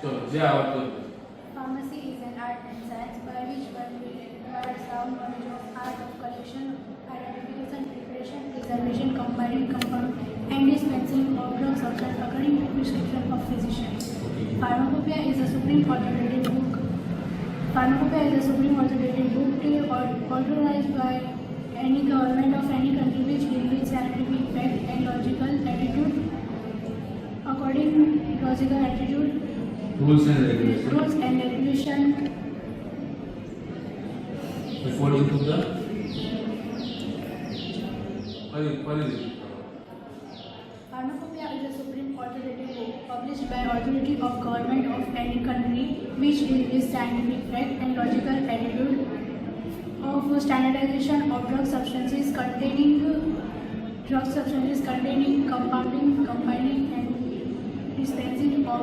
चलो जे आवडतं Pharmacy is an art and science by which one will acquire sound knowledge of art of collection, identification, preparation, preservation, combining, compound, and dispensing of drug substance according to prescription of physician. Pharmacopoeia is a supreme authoritative book. Pharmacopoeia is a supreme authoritative book authorized by any government of any country which deal with scientific fact and logical attitude. According logical attitude, rules and regulations. rules and regulation. Before you do the Pari. Pharmacopoeia is a supreme authoritative book published by authority of government of any country which deal with scientific fact and logical attitude of standardization of drug substances containing compounding, combining, and dispensing of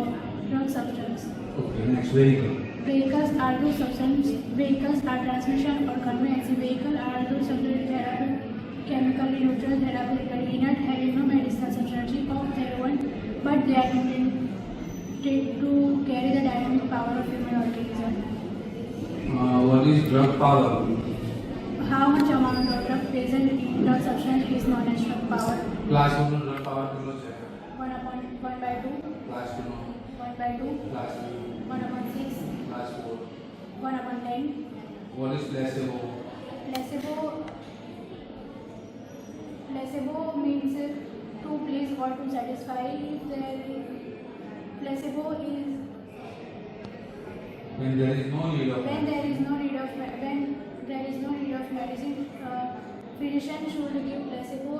drug substance. Okay, next vehicle. Vehicles are those substances. Vehicles are transmission or conveyance. Vehicles are those substances that are chemically neutral, that are physically inert, having no medicinal substances of their own, but they are intended to carry the dynamic power of human organism. What is drug power? How much amount of drug present in drug substance is known as drug power? Class 1 drug power kilo है? 1/2, Class 2 1/2, Class 3 1/6, Class 4 1/10. What is placebo? Placebo means to please or to satisfy. Placebo is When there is no need of when there is no need of medicine. Physician should give placebo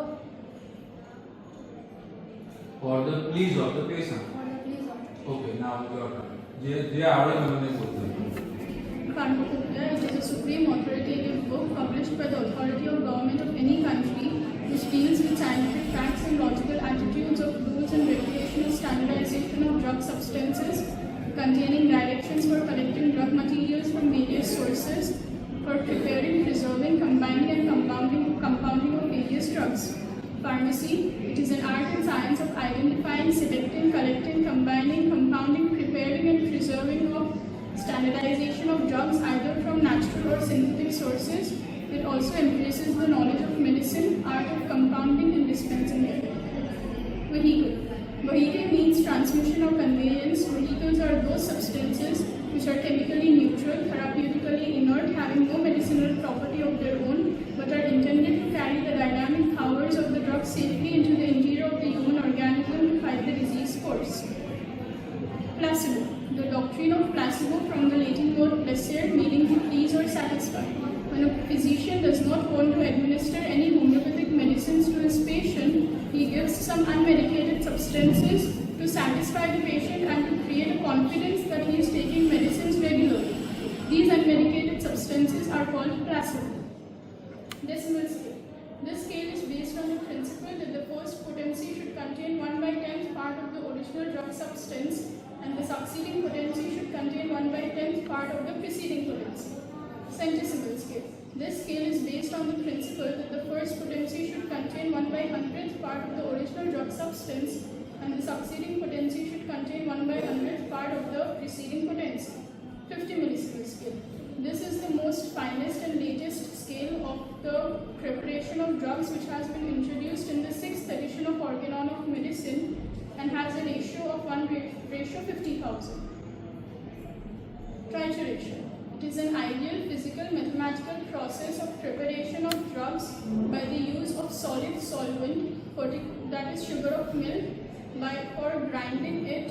for the please of the patient. for the please of. Okay, now your turn. जे आवड़े मैंने बोलते हैं. Pharmacopoeia is a supreme authoritative book published by the authority of government of any country which deals with scientific facts and logical attitudes of rules and regulations, standardization of drug substances, containing directions for collecting drug materials from various sources, for preparing, preserving, combining and compounding of various drugs. Pharmacy, it is an art and science of identifying, selecting, collecting, combining, compounding, preparing and preserving of standardization of drugs either from natural or synthetic sources. It also embraces the knowledge of medicine, art of compounding and dispensing it. Vehicle. Vehicle means transmission or conveyance. Vehicles are those substances which are chemically neutral, therapeutically inert, having no medicinal property of their own, but are intended to carry the dynamic powers of the drug safely into the interior of the human organism to fight the disease course. Placebo. The doctrine of placebo from the Latin word placere, meaning to please or satisfy. When a physician does not want to administer any homeopathic medicines to his patient, he gives some unmedicated substances to satisfy the patient and to create a confidence that he is taking medicines regularly. These unmedicated substances are called placebo. Decimal scale. This scale is based on the principle that the first potency should contain 1/10th part of the original drug substance and the succeeding potency should contain 1/10th part of the preceding potency. Centesimal scale. This scale is based on the principle that the first potency should contain 1/100th part of the original drug substance and the succeeding potency should contain 1/100th part of the preceding potency. 50 millisievert scale. This is the most finest and latest scale of the preparation of drugs which has been introduced in the 6th edition of Organon of Medicine and has a ratio of 1:50,000. Trituration. It is an ideal physical mathematical process of preparation of drugs by the use of solid solvent, that is sugar of milk, for grinding it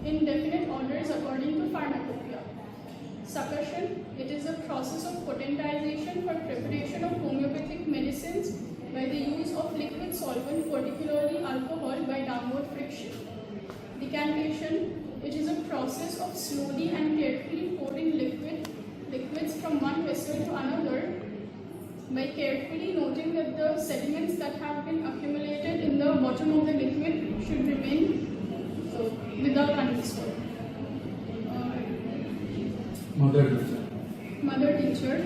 in definite orders according to pharmacopoeia. Succussion. It is a process of potentization for preparation of homeopathic medicines by the use of liquid solvent, particularly alcohol, by downward friction. Decantation. It is a process of slowly and carefully pouring liquids from one vessel to another by carefully noting that the sediments that have been accumulated in the bottom of the liquid should remain without undisturbed. Mother tincture.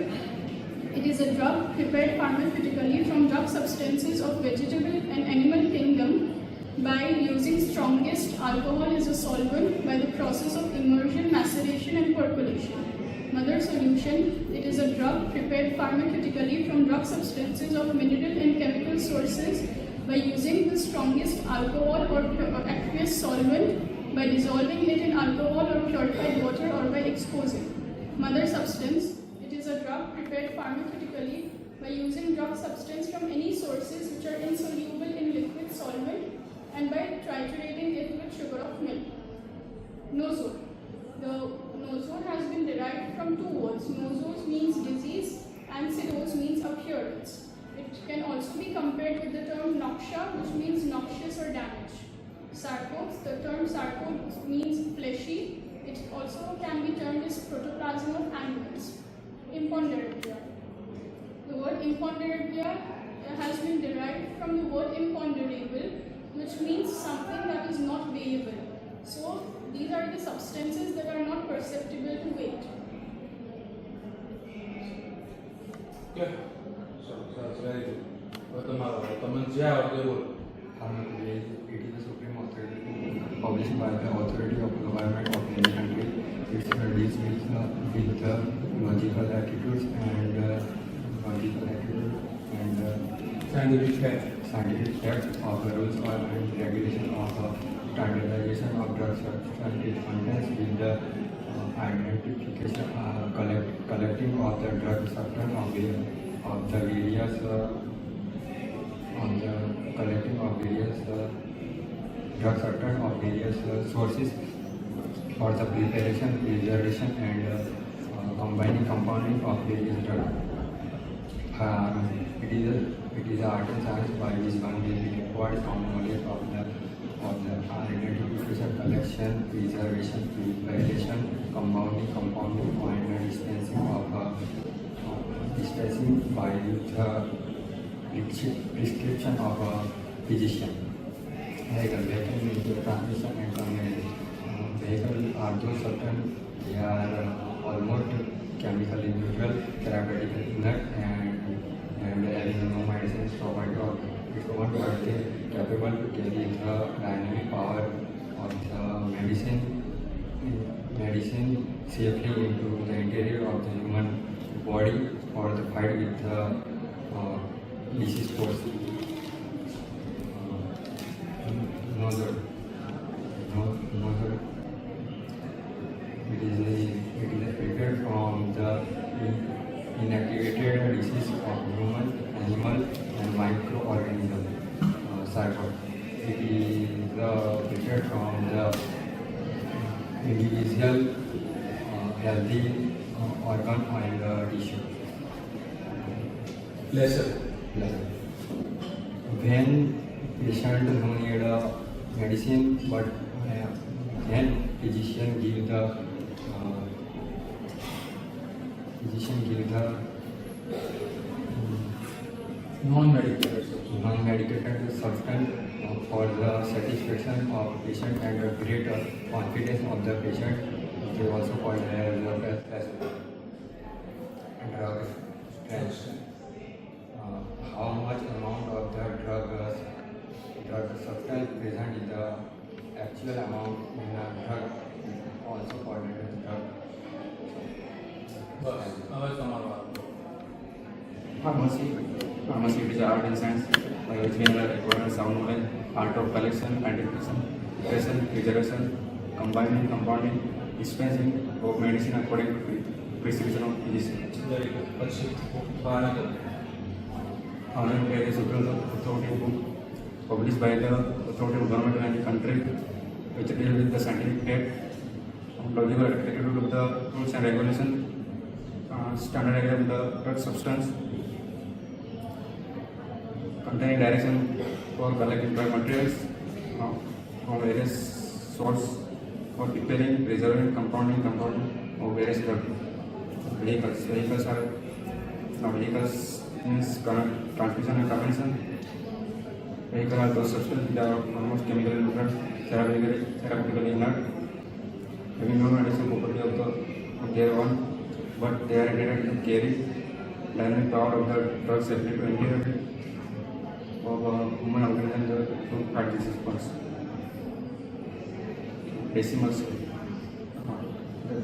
It is a drug prepared pharmaceutically from drug substances of vegetable and animal kingdom by using strongest alcohol as a solvent by the process of Mother solution, it is a drug prepared pharmaceutically from drug substances of mineral and chemical sources by using the strongest alcohol or aqueous solvent, by dissolving it in alcohol or purified water, or by exposing. Mother substance, it is a drug prepared pharmaceutically by using drug substance from any sources which are insoluble in liquid solvent and by triturating it with sugar of milk. Nosol. The nosol has been derived from two words. Nosos means disease and sidos means appearance. It can also be compared with the term noxia, which means noxious or damaged. Sarcos, the term sarcos means fleshy. It also can be termed as protoplasm of animals. Imponderabilia. The word imponderabilia has been derived from the word imponderable, which means something that is not weighable. So these are the substances that are not perceptible to weight. Okay. સરસ very good. હવે તમારો તમને જે આવડે બોલો. It is the supreme authority published by the authority of government of any country. It deals with the logical attitudes and scientific fact. scientific facts of the rules and regulation of standardization of drug substance. It contains with the identification, collecting of the drug substance of the various collecting of various drug substance of various sources for the preparation, preservation, and combining, compounding of various drugs. It is art and science by which one will be required from knowledge of the identification, collection, preservation, preparation, compounding, and dispensing by the prescription of a physician. Vehicle means the transmission and conveyance. Vehicle are those substances they are almost chemically neutral, therapeutically inert, and having no medicines property of its own, but they capable to carry the dynamic power of the medicine safely into the interior of the human body for the fight with the disease force. Nozzle. It is prepared from the inactivated disease of human, animal, and microorganism. Cycle. It is prepared from the individual healthy organ and tissue. Laser. When patient no need a medicine, but then physician give the non-medicated. non-medicated substance for the satisfaction of patient and greater confidence of the patient. They also called as drug strength. How much amount of the drug substance present in the actual amount in a drug is also called as drug. બસ હવે તમારો વાત. Pharmacy is art and science by which we have acquired sound knowledge, art of collection, identification, preparation, preservation, combining, compounding, dispensing of medicine according to prescription of physician. Very good. પછી Bhavnagar. However, it is authoritative book published by the authoritative government of any country which deals with the scientific fact, logical attitude of the rules and regulations, standardization of the drug substance, containing direction for collecting drug materials from various sources for preparing, preserving, compounding of various drugs. Vehicles means transmission and convention. Vehicles are those substances that are almost chemically neutral, therapeutically inert, having no medicinal property of their own, but they are intended to carry dynamic power of the drug safely to interior of human organism to fight disease first. Decimals.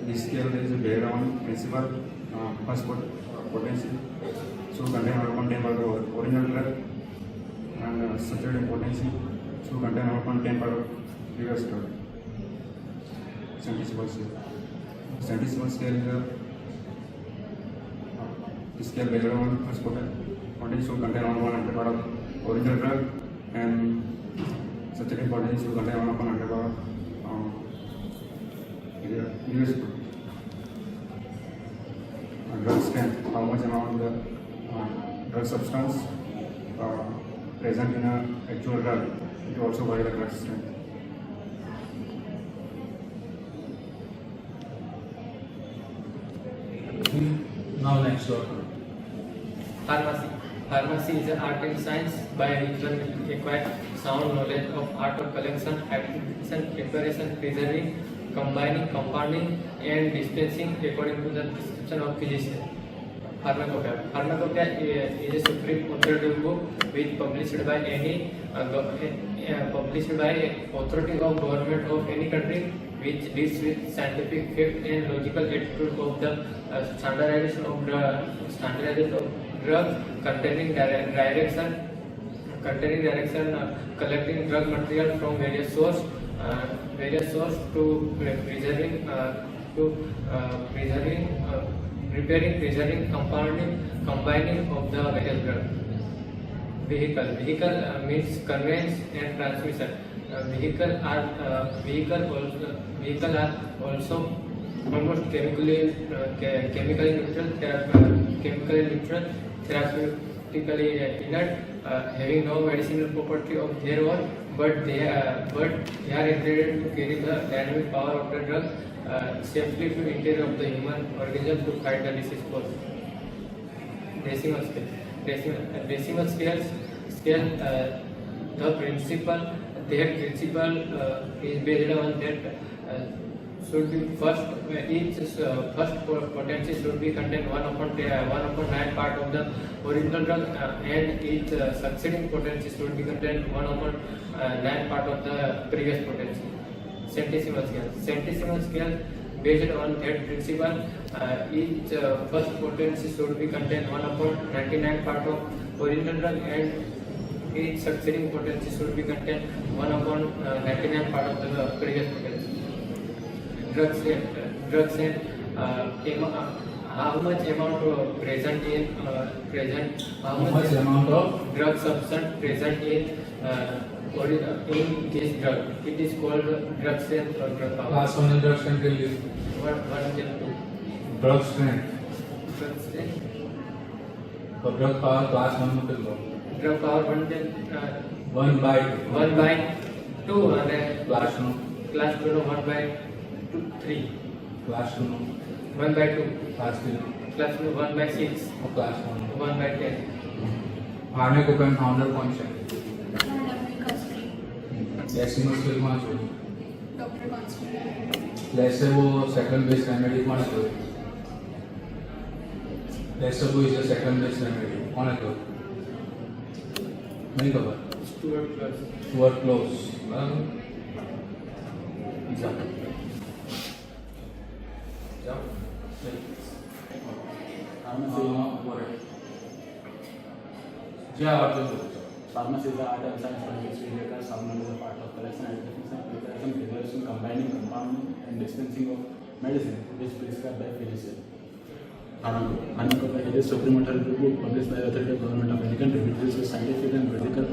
This this scale there is a behavior on principal first potency should contain 1.10 part of original drug and saturated potency should contain 1.10 part of previous drug. Centesimal scale. Centesimal scale is a scale behavior on first potency should contain 1.100 part of original drug and saturated potency should contain 1.100 part of previous drug. Drug strength, how much amount of the drug substance present in an actual drug, it also vary the drug strength. Now next doctor. Pharmacy. Pharmacy is an art and science by which one will acquire sound knowledge of art of collection, application, preparation, preserving, combining, compounding, and dispensing according to the prescription of physician. Pharmacopoeia. Pharmacopoeia is a supreme authoritative book which published by any published by authority of government of any country which deals with scientific fact and logical attitude of the standardization of drugs containing direction collecting drug material from various source to preparing, combining of the various drugs. Vehicle means conveyance and transmission. Vehicle are also almost chemically neutral, therapeutically inert, having no medicinal property of their own, but they are intended to carry the dynamic power of the drug safely to interior of the human organism to fight the disease cause. Decimal scale, the principle is based on that should be each first potency should be contain 1/9 part of the original drug and each succeeding potency should be contain 1/9 part of the previous potency. Centesimal scale based on that principle, each first potency should be contain 1/99 part of original drug and each succeeding potency should be contain 1/99 part of the previous potency. Drugs and how much amount of how much amount of drug substance present in this drug. It is called drug strength or drug power. class 1 drug strength can use One and two. drug strength Drug strength. for drug power class 1 में कर लो Drug power 1 by 2 and class 2 class 2 1 by 3. class 2 1 by 2. class 3 Class 2 1 by 6. और class 1 1 by 10. फार्माकोपेन founder कौन से Custody. Decimal scale कौन से Dr. Constantine. जैसे वो second base remedy कौन से जैसे वो इज सेकंड बेस रेमेडी कौन है तो नहीं खबर Stuart plus. Toward close Pharmacy is the art and science by which we make sound knowledge of art of collection, identification, preparation, preservation, combining, compounding, and dispensing of medicine, which prescribed by physician. Pharmacopoeia is supreme authoritative book published by the authority of government of any country, which deals with scientific and medical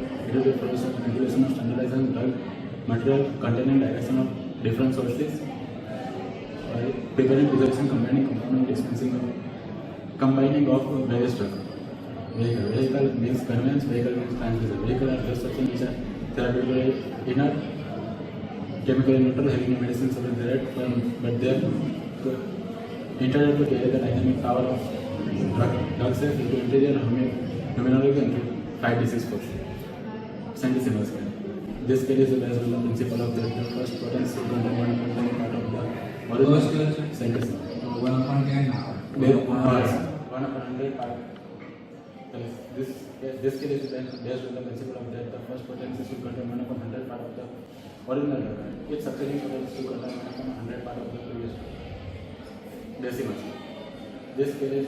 process and regulation of standardization drug material containing direction of different sources, preparing, preservation, combining, compounding, dispensing of combining of various drugs. Vehicle means conveyance, vehicle means transmission. Vehicle are just substance which are therapeutically inert, chemically neutral, having no medicines of direct, but they are intended to carry the dynamic power of drug cells into interior immunology and to fight disease cause. Centesimal scale. This scale is based on the principle of the first potency contain 1/10 part of the original centesimal. 1/10 now 1/100 part. This scale is based on the principle of that the first potency should contain 1/100 part of the original drug. Each succeeding potency should contain 1/100 part of the previous drug. decimal scale. This scale is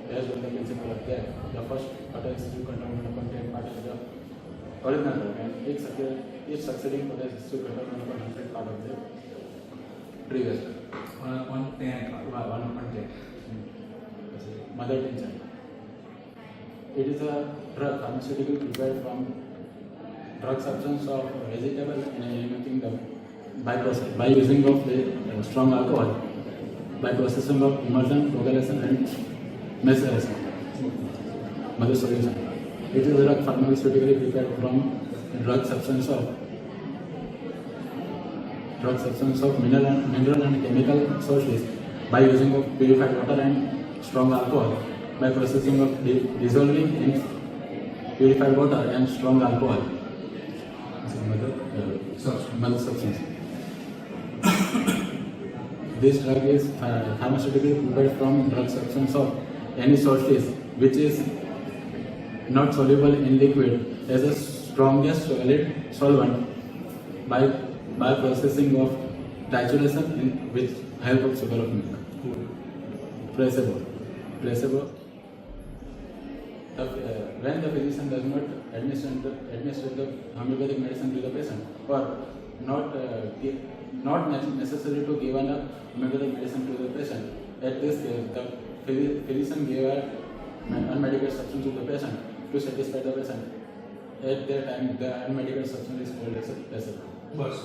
based on the principle of that the first part is to contaminant upon 10 part is the original drug, and each succeeding part is to contaminant upon 100 part of the previous drug. 1/10. Mother tension. It is a drug pharmaceutical prepared from drug substance of vegetable and anything by using of the strong alcohol, by processing of immersion, coagulation and maceration, mother solution. It is a drug pharmaceutically prepared from drug substance of mineral and chemical sources by using of purified water and strong alcohol, by processing of dissolving in purified water and strong alcohol. Mother substance. This drug is pharmaceutically prepared from drug substance of any sources which is not soluble in liquid as a strongest solid solvent by processing of titration with help of sugar of milk. Placebo. When the physician does not administer the homeopathic medicine to the patient, or not necessary to give an homeopathic medicine to the patient, at this case the physician gave an unmedicated substance to the patient to satisfy the patient. At that time the unmedicated substance is called as a placebo. બસ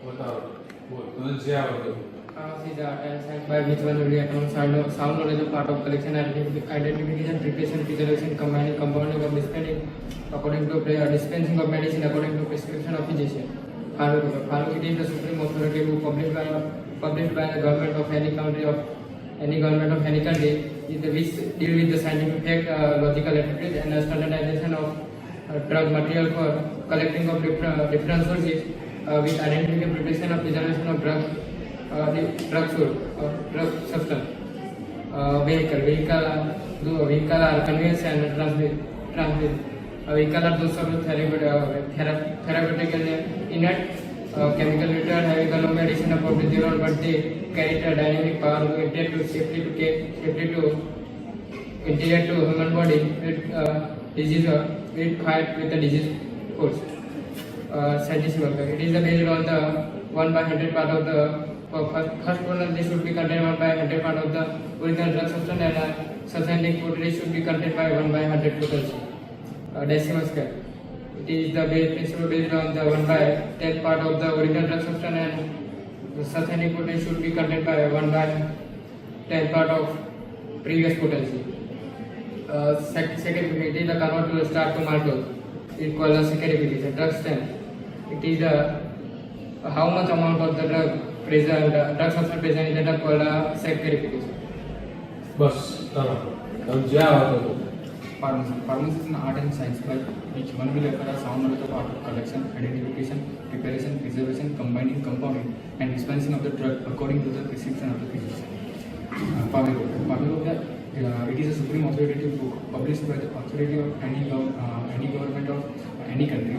બતાવો બોલ તને જે આવડે Pharmacy is the art and science by which one will account sound knowledge of part of collection, identification, preparation, preservation, combining, compounding of dispensing according to dispensing of medicine according to prescription of physician. Pharmacy is the supreme authority who published by the government of any country is the which deal with the scientific fact, logical attitude and standardization of drug material for collecting of different sources with identification, preparation of preservation of drug substance. Vehicle are conveyance and transmit. Vehicle are those of therapeutic and inert chemical matter having a low addition of 0, but they carry a dynamic power intended to safely to interior to human body with disease with fight with the disease force. Centesimal. It is based on the 1/100 part of the first potency should be contained 1/100 part of the original drug substance, and substantive potency should be contained by 1/100 potency. Decimal scale. It is the principle based on the 1/10 part of the original drug substance, and the substantive potency should be contained by 1/10 part of previous potency. Second, it is the convert to start to maltose. It called the securification. Drug strength. It is the how much amount of the drug substance present in the drug called securification. બસ ચાલો તમે જે આવડે Pharmacy is an art and science by which one will acquire sound knowledge of art of collection, identification, preparation, preservation, combining, compounding, and dispensing of the drug according to the prescription of the physician. Pharmacopoeia, it is a supreme authoritative book published by the authority of any government of any country,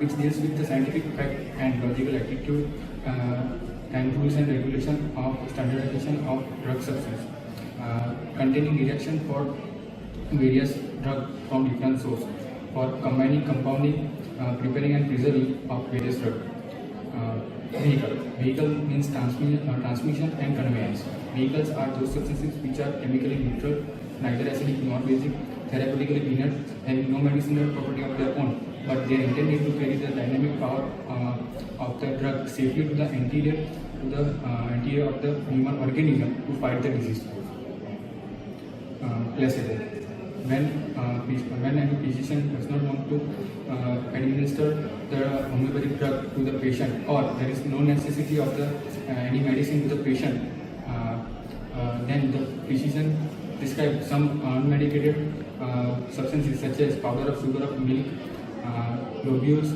which deals with the scientific fact and logical attitude and rules and regulation of standardization of drug substance, containing direction for various drugs from different sources for combining, compounding, preparing and preserving of various drugs. Vehicle means transmission and conveyance. Vehicles are those substances which are chemically neutral, neither acidic nor basic, therapeutically inert, having no medicinal property of their own, but they are intended to carry the dynamic power of the drug safely to the anterior of the human organism to fight the disease. Placebo. When any physician does not want to administer the homeopathic drug to the patient, or there is no necessity of any medicine to the patient, then the physician prescribes some unmedicated substances such as powder of sugar of milk, globules,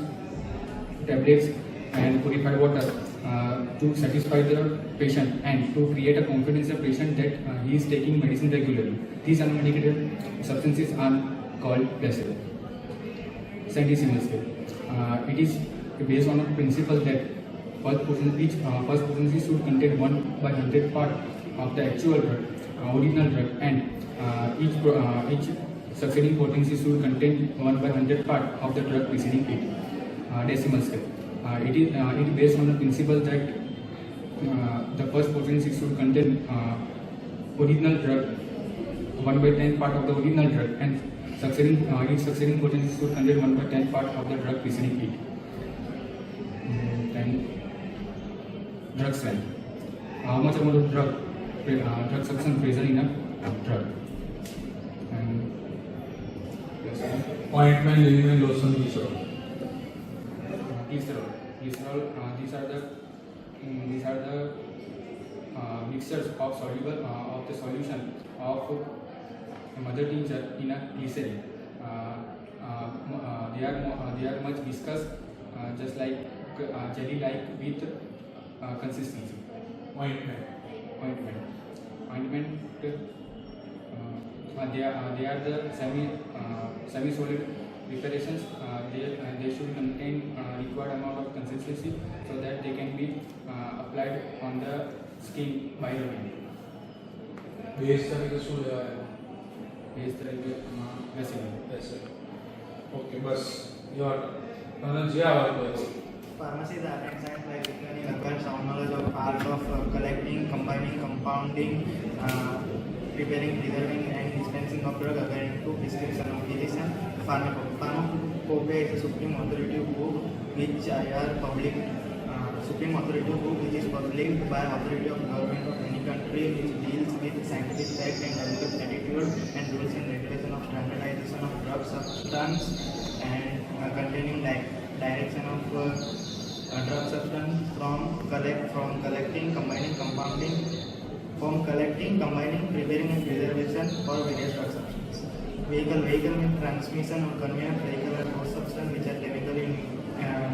tablets, and purified water to satisfy the patient and to create a confidence in the patient that he is taking medicine regularly. These unmedicated substances are called placebo. Centesimal scale. It is based on a principle that first potency should contain 1/100 part of the actual drug, original drug, and each succeeding potency should contain 1/100 part of the drug preceding it. Decimal scale. It is based on the principle that the first potency should contain original drug 1/10 part of the original drug, and each succeeding potency should contain 1/10 part of the drug preceding it. Then drug strength. How much amount of drug substance present in a drug? And ointment, liniment, lotion, glycerol. Glycerol. These are the mixtures of the solution of mother tincture in a glycerin. They are much viscous, just like jelly-like with consistency. Ointment. They are the semi-solid preparations. They should contain required amount of consistency so that they can be applied on the skin by the hand. Base तरीके से लेवाय इस तरह के वैसे ऐसे okay बस your मतलब जी आवडतो Pharmacy is art and science by particularly acquires sound knowledge of art of collecting, combining, compounding, preparing, preserving, and dispensing of drug according to prescription of physician. Pharmacopoeia is a supreme authoritative book which is published by authority of government of any country, which deals with scientific fact and medical attitude and rules and regulation of standardization of drug substance and containing direction of drug substance from collecting, combining, preparing and preservation for various drug substances. Vehicle means transmission or conveyance. Vehicle are those substances which are chemically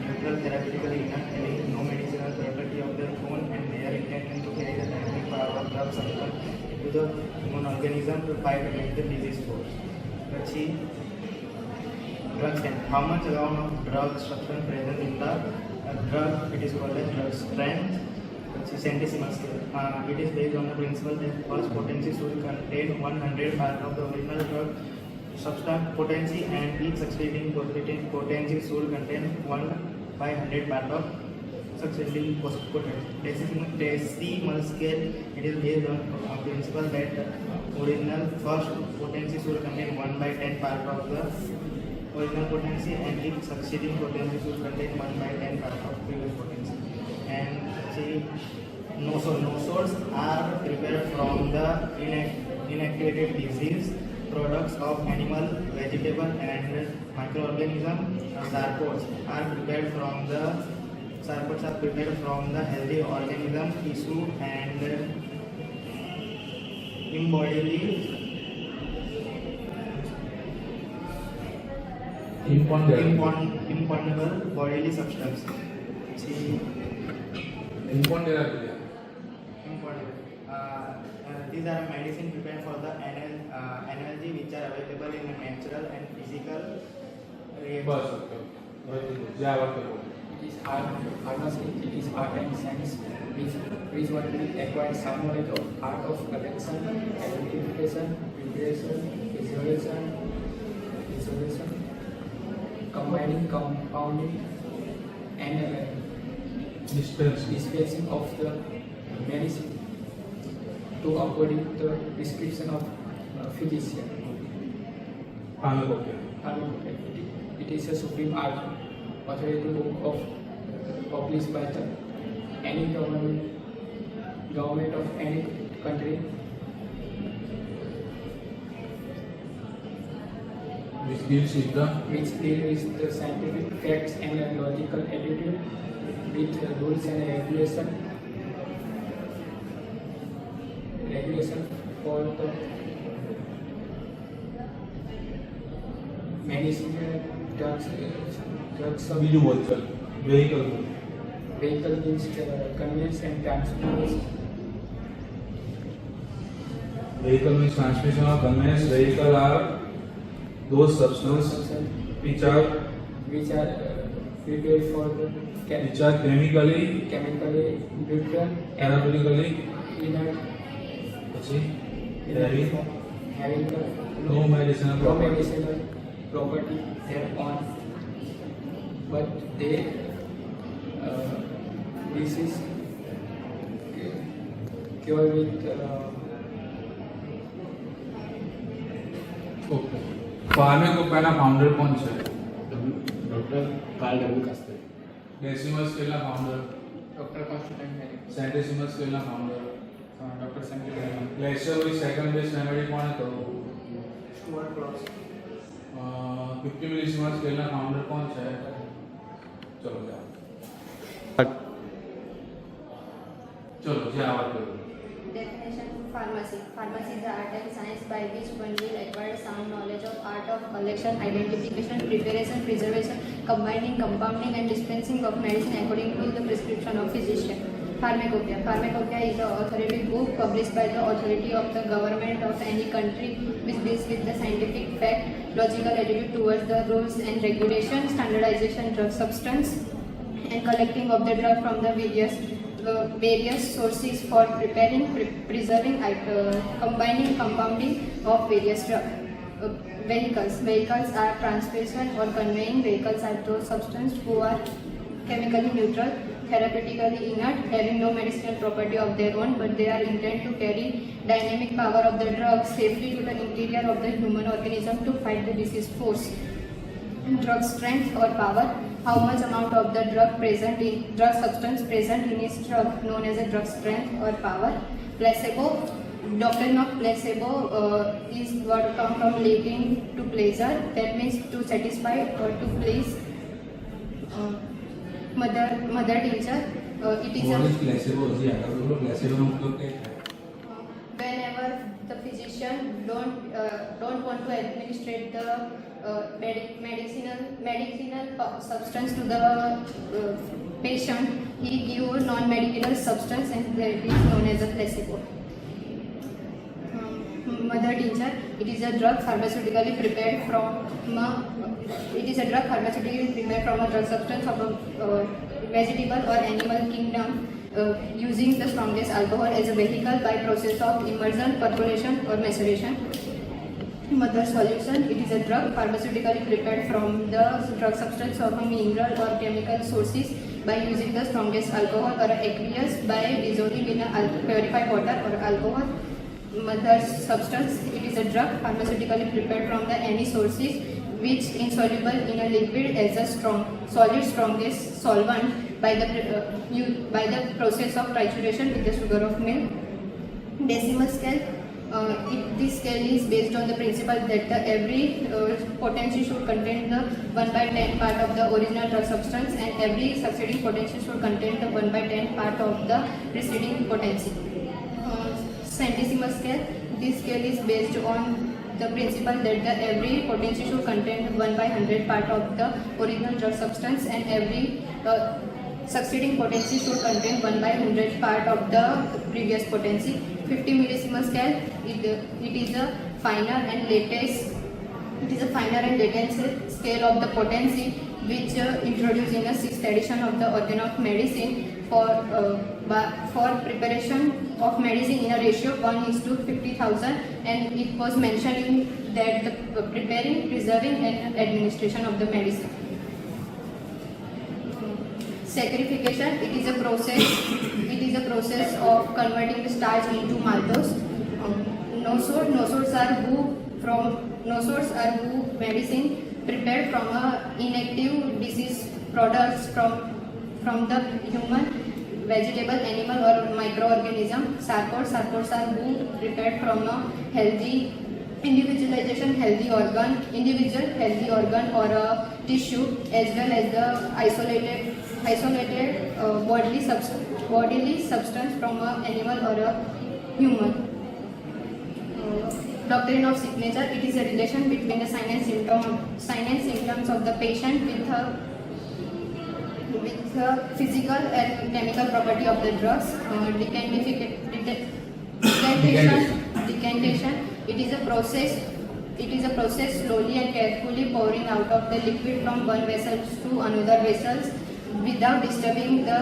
neutral, therapeutically inert, having no medicinal property of their own, and they are intended to carry the dynamic power of drug substance into the human organism to fight against the disease force. Drug strength. How much amount of drug substance present in the drug? It is called as drug strength. Centesimal scale. It is based on the principle that first potency should contain 100 part of the original drug substance potency, and each succeeding potency should contain 1/100 part of succeeding potency. Decimal scale. It is based on a principle that the original first potency should contain 1/10 part of the original potency, and each succeeding potency should contain 1/10 part of previous potency. And nosols are prepared from the inactivated disease products of animal, vegetable, and microorganism. Sarcodes are prepared from the healthy organism, tissue, and imponderable bodily substance. imponderable. These are medicine prepared for the energy which are available in natural and physical reactions. बस okay जी आवडतो It is pharmacy. It is art and science which one will acquire some knowledge of art of collection, identification, preparation, isolation, combining, compounding, and dispensing of the medicine to according to the prescription of physician. It is a supreme art authority book of published by the any government of any country, which deals with the scientific facts and logical attitude with rules and regulation for the medicine, drugs of બીજું બોલચલ vehicle means conveyance and transportation. vehicle means transmission or conveyance. Vehicle are those substances which are Prepared for the chemically neutral, therapeutically inert, પછી having having no medicinal no property. medicinal property thereon, but they disease cure with okay ફાર્માકોપિયાના founder કોણ છે? Doctor Carl W कास्ते decimal સ્કેલના founder, Dr. Constantine Henry, સેન્ટિસિમલ સ્કેલના founder, Dr. Samuel Henry, ગ્લેશિયર with second best remedy કોણે કર્યું? Stuart Cross. 50 મિલિસિમલ સ્કેલના ફાઉન્ડર કોણ છે? ચલો જાઓ. ચલો જે આવા કર્યું. Definition of pharmacy. Pharmacy is the art and science by which one will acquire sound knowledge of art of collection, identification, preparation, preservation, combining, compounding and dispensing of medicine according to the prescription of physician. Pharmacopoeia. Pharmacopoeia is the authoritative book published by the authority of the government of any country which deals with the scientific fact, logical attitude towards the rules and regulation, standardization, drug substance and collecting of the drug from the various sources for preparing, preserving, combining, compounding of various drugs. Vehicles. Vehicles are transportation or conveying. Vehicles are those substances who are chemically neutral, therapeutically inert, having no medicinal property of their own, but they are intended to carry dynamic power of the drug safely to the interior of the human organism to fight the disease force. Drug strength or power. How much amount of the drug substance present in its drug, known as a drug strength or power. Placebo. Doctrine of placebo is what comes from Latin to pleasure, that means to satisfy or to please. Mother teacher. It is What a is placebo? जी अगर बोलो placebo का मतलब क्या है? whenever the physician don't want to administrate the medicinal substance to the patient, he give non-medicinal substance and that is known as a placebo. Mother tincture. It is a drug pharmaceutically prepared from a drug substance of a vegetable or animal kingdom, using the strongest alcohol as a vehicle by process of immersion, percolation or maceration. Mother solution. It is a drug pharmaceutically prepared from the drug substance of a mineral or chemical sources by using the strongest alcohol or aqueous by dissolving in a purified water or alcohol. Mother substance. It is a drug pharmaceutically prepared from the any sources which insoluble in a liquid as a strongest solvent by the process of trituration with the sugar of milk. Decimal scale. This scale is based on the principle that every potency should contain the 1/10 part of the original drug substance and every succeeding potency should contain the 1/10 part of the preceding potency. Centesimal scale. This scale is based on the principle that every potency should contain 1/100 part of the original drug substance and every succeeding potency should contain 1/100 part of the previous potency. 50 millisimal scale. It is a finer and latest scale of the potency which introduced in the 6th edition of the organ of medicine for preparation of medicine in a ratio 1:50,000, and it was mentioned in that the preparing, preserving and administration of the medicine. Saccharification. It is a process of converting the starch into maltose. Nosodes are who medicine prepared from inactive disease products from the human, vegetable, animal or microorganism. Sarcodes are who prepared from a individual healthy organ or a tissue, as well as the isolated bodily substance from an animal or a human. Doctrine of signature. It is a relation between the sign and symptoms of the patient with the physical and chemical property of the drugs. Decantation. It is a process slowly and carefully pouring out of the liquid from one vessel to another vessels without disturbing the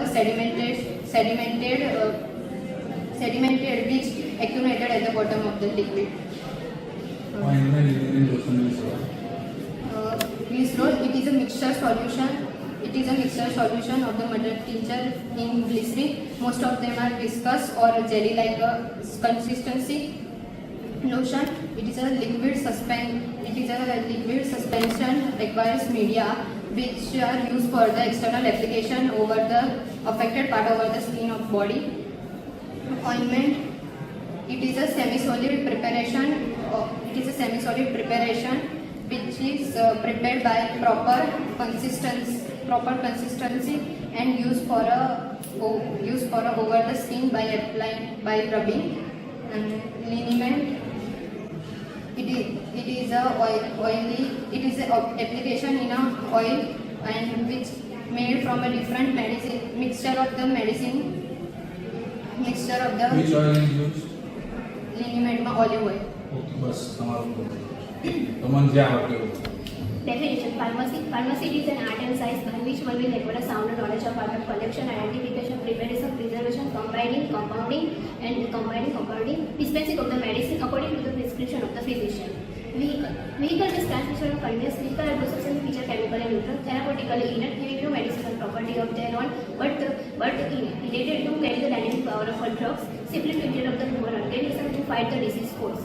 sedimented sedimented which accumulated at the bottom of the liquid. Ointment, liniment, lotion, glycerol. Glycerol, it is a mixture solution. It is a mixture solution of the mother tincture in glycerin. Most of them are viscous or jelly-like consistency. Lotion, it is a liquid suspension requires media which are used for the external application over the affected part over the skin of body. Ointment, it is a semi-solid preparation. Which is prepared by proper consistency and used for over the skin by rubbing. And liniment, it is a application in a oil and which made from a different medicine mixture of the Which oil is used? liniment में olive oil. Okay, बस समाप्त हो गया. તમને જે આવડે એવું. Definition: Pharmacy is an art and science by which one will acquire a sound knowledge of art of collection, identification, preparation, preservation, compounding, dispensing of the medicine according to the prescription of the physician. Vehicle is transmission of contains vehicle and substance which are chemical and neutral, therapeutically inert, having no medicinal property of their own, but related to carry the dynamic power of drugs, simply to injure of the human organism to fight the disease cause.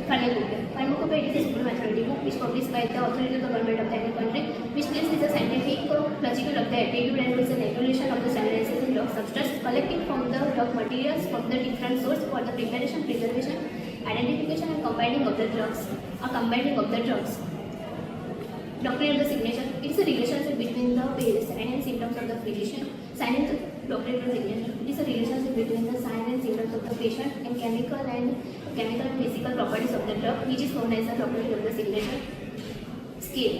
Pharmacopoeia is a school authority book which published by the authority of the government of any country, which deals with the scientific logical of the attitude and with the regulation of the standardization in drug substance, collecting from the drug materials from the different source for the preparation, preservation, identification and combining of the drugs. Doctrine of the signature, it is a relationship between the sign and symptoms of the physician. Doctrine of the signature, it is a relationship between the sign and symptoms of the patient and chemical and physical properties of the drug, which is known as the doctrine of the signature. Scale,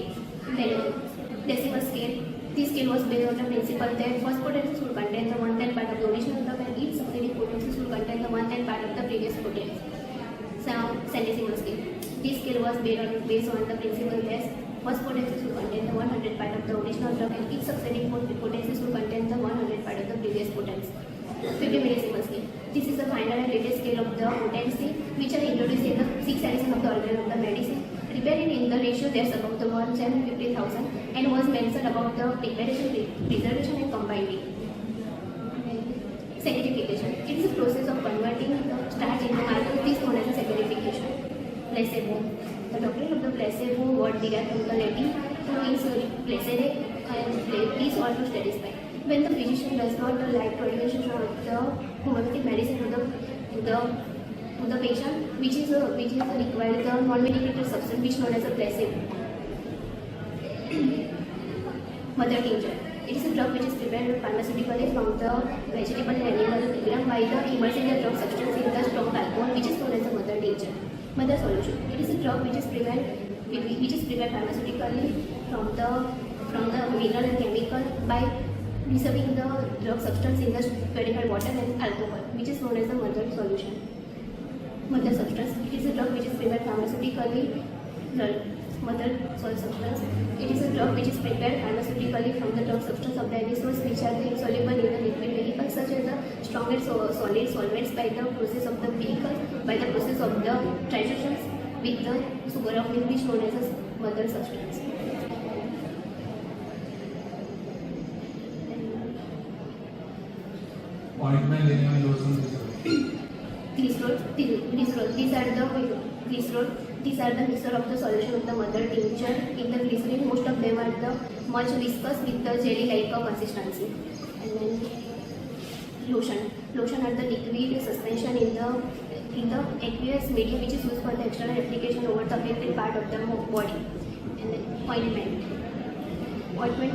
decimal scale. This scale was based on the principle that first potency should contain the 1/10 part of the original drug and each succeeding potency should contain the 1/10 part of the previous potency. Centesimal scale. This scale was based on the principle that first potency should contain the 100 part of the original drug and each succeeding potency should contain the 100 part of the previous potency. 50 millisievert scale. This is the final and latest scale of the potency which are introduced in the 6 series of the organ of the medicine, prepared in the ratio that's about the 1/50,000 and was mentioned about the preparation, preservation and combining. Saccharification. It is a process of converting the starch into alcohol. This is known as a saccharification. Placebo. The doctrine of the placebo word derived from the Latin means placere and please or to satisfy. When the physician does not like to administration of the homeopathic medicine to the patient, which is required the non-medicated substance which known as a placebo. Mother tincture. It is a drug which is prepared pharmaceutically from the vegetable and animal gram by the immersing the drug substance in the strong alcohol, which is known as the mother tincture. Mother solution. It is a drug which is prepared pharmaceutically from the mineral and chemical by dissolving the drug substance in the purified water and alcohol, which is known as the mother solution. Mother substance. It is a drug which is prepared pharmaceutically. Mother soil substance. It is a drug which is prepared pharmaceutically from the drug substance of the additives which are insoluble in the liquid vehicle, such as the stronger solid solvents by the process of the vehicle, by the process of the transitions with the sugar of milk, which known as a mother substance. Ointment, liniment, lotion, Glycerol. These are the mixture of the solution of the mother tincture in the glycerin. Most of them are the much viscous with the jelly-like consistency. And then lotion. Lotion are the liquid suspension in the aqueous medium which is used for the external application over the affected part of the body. And then ointment.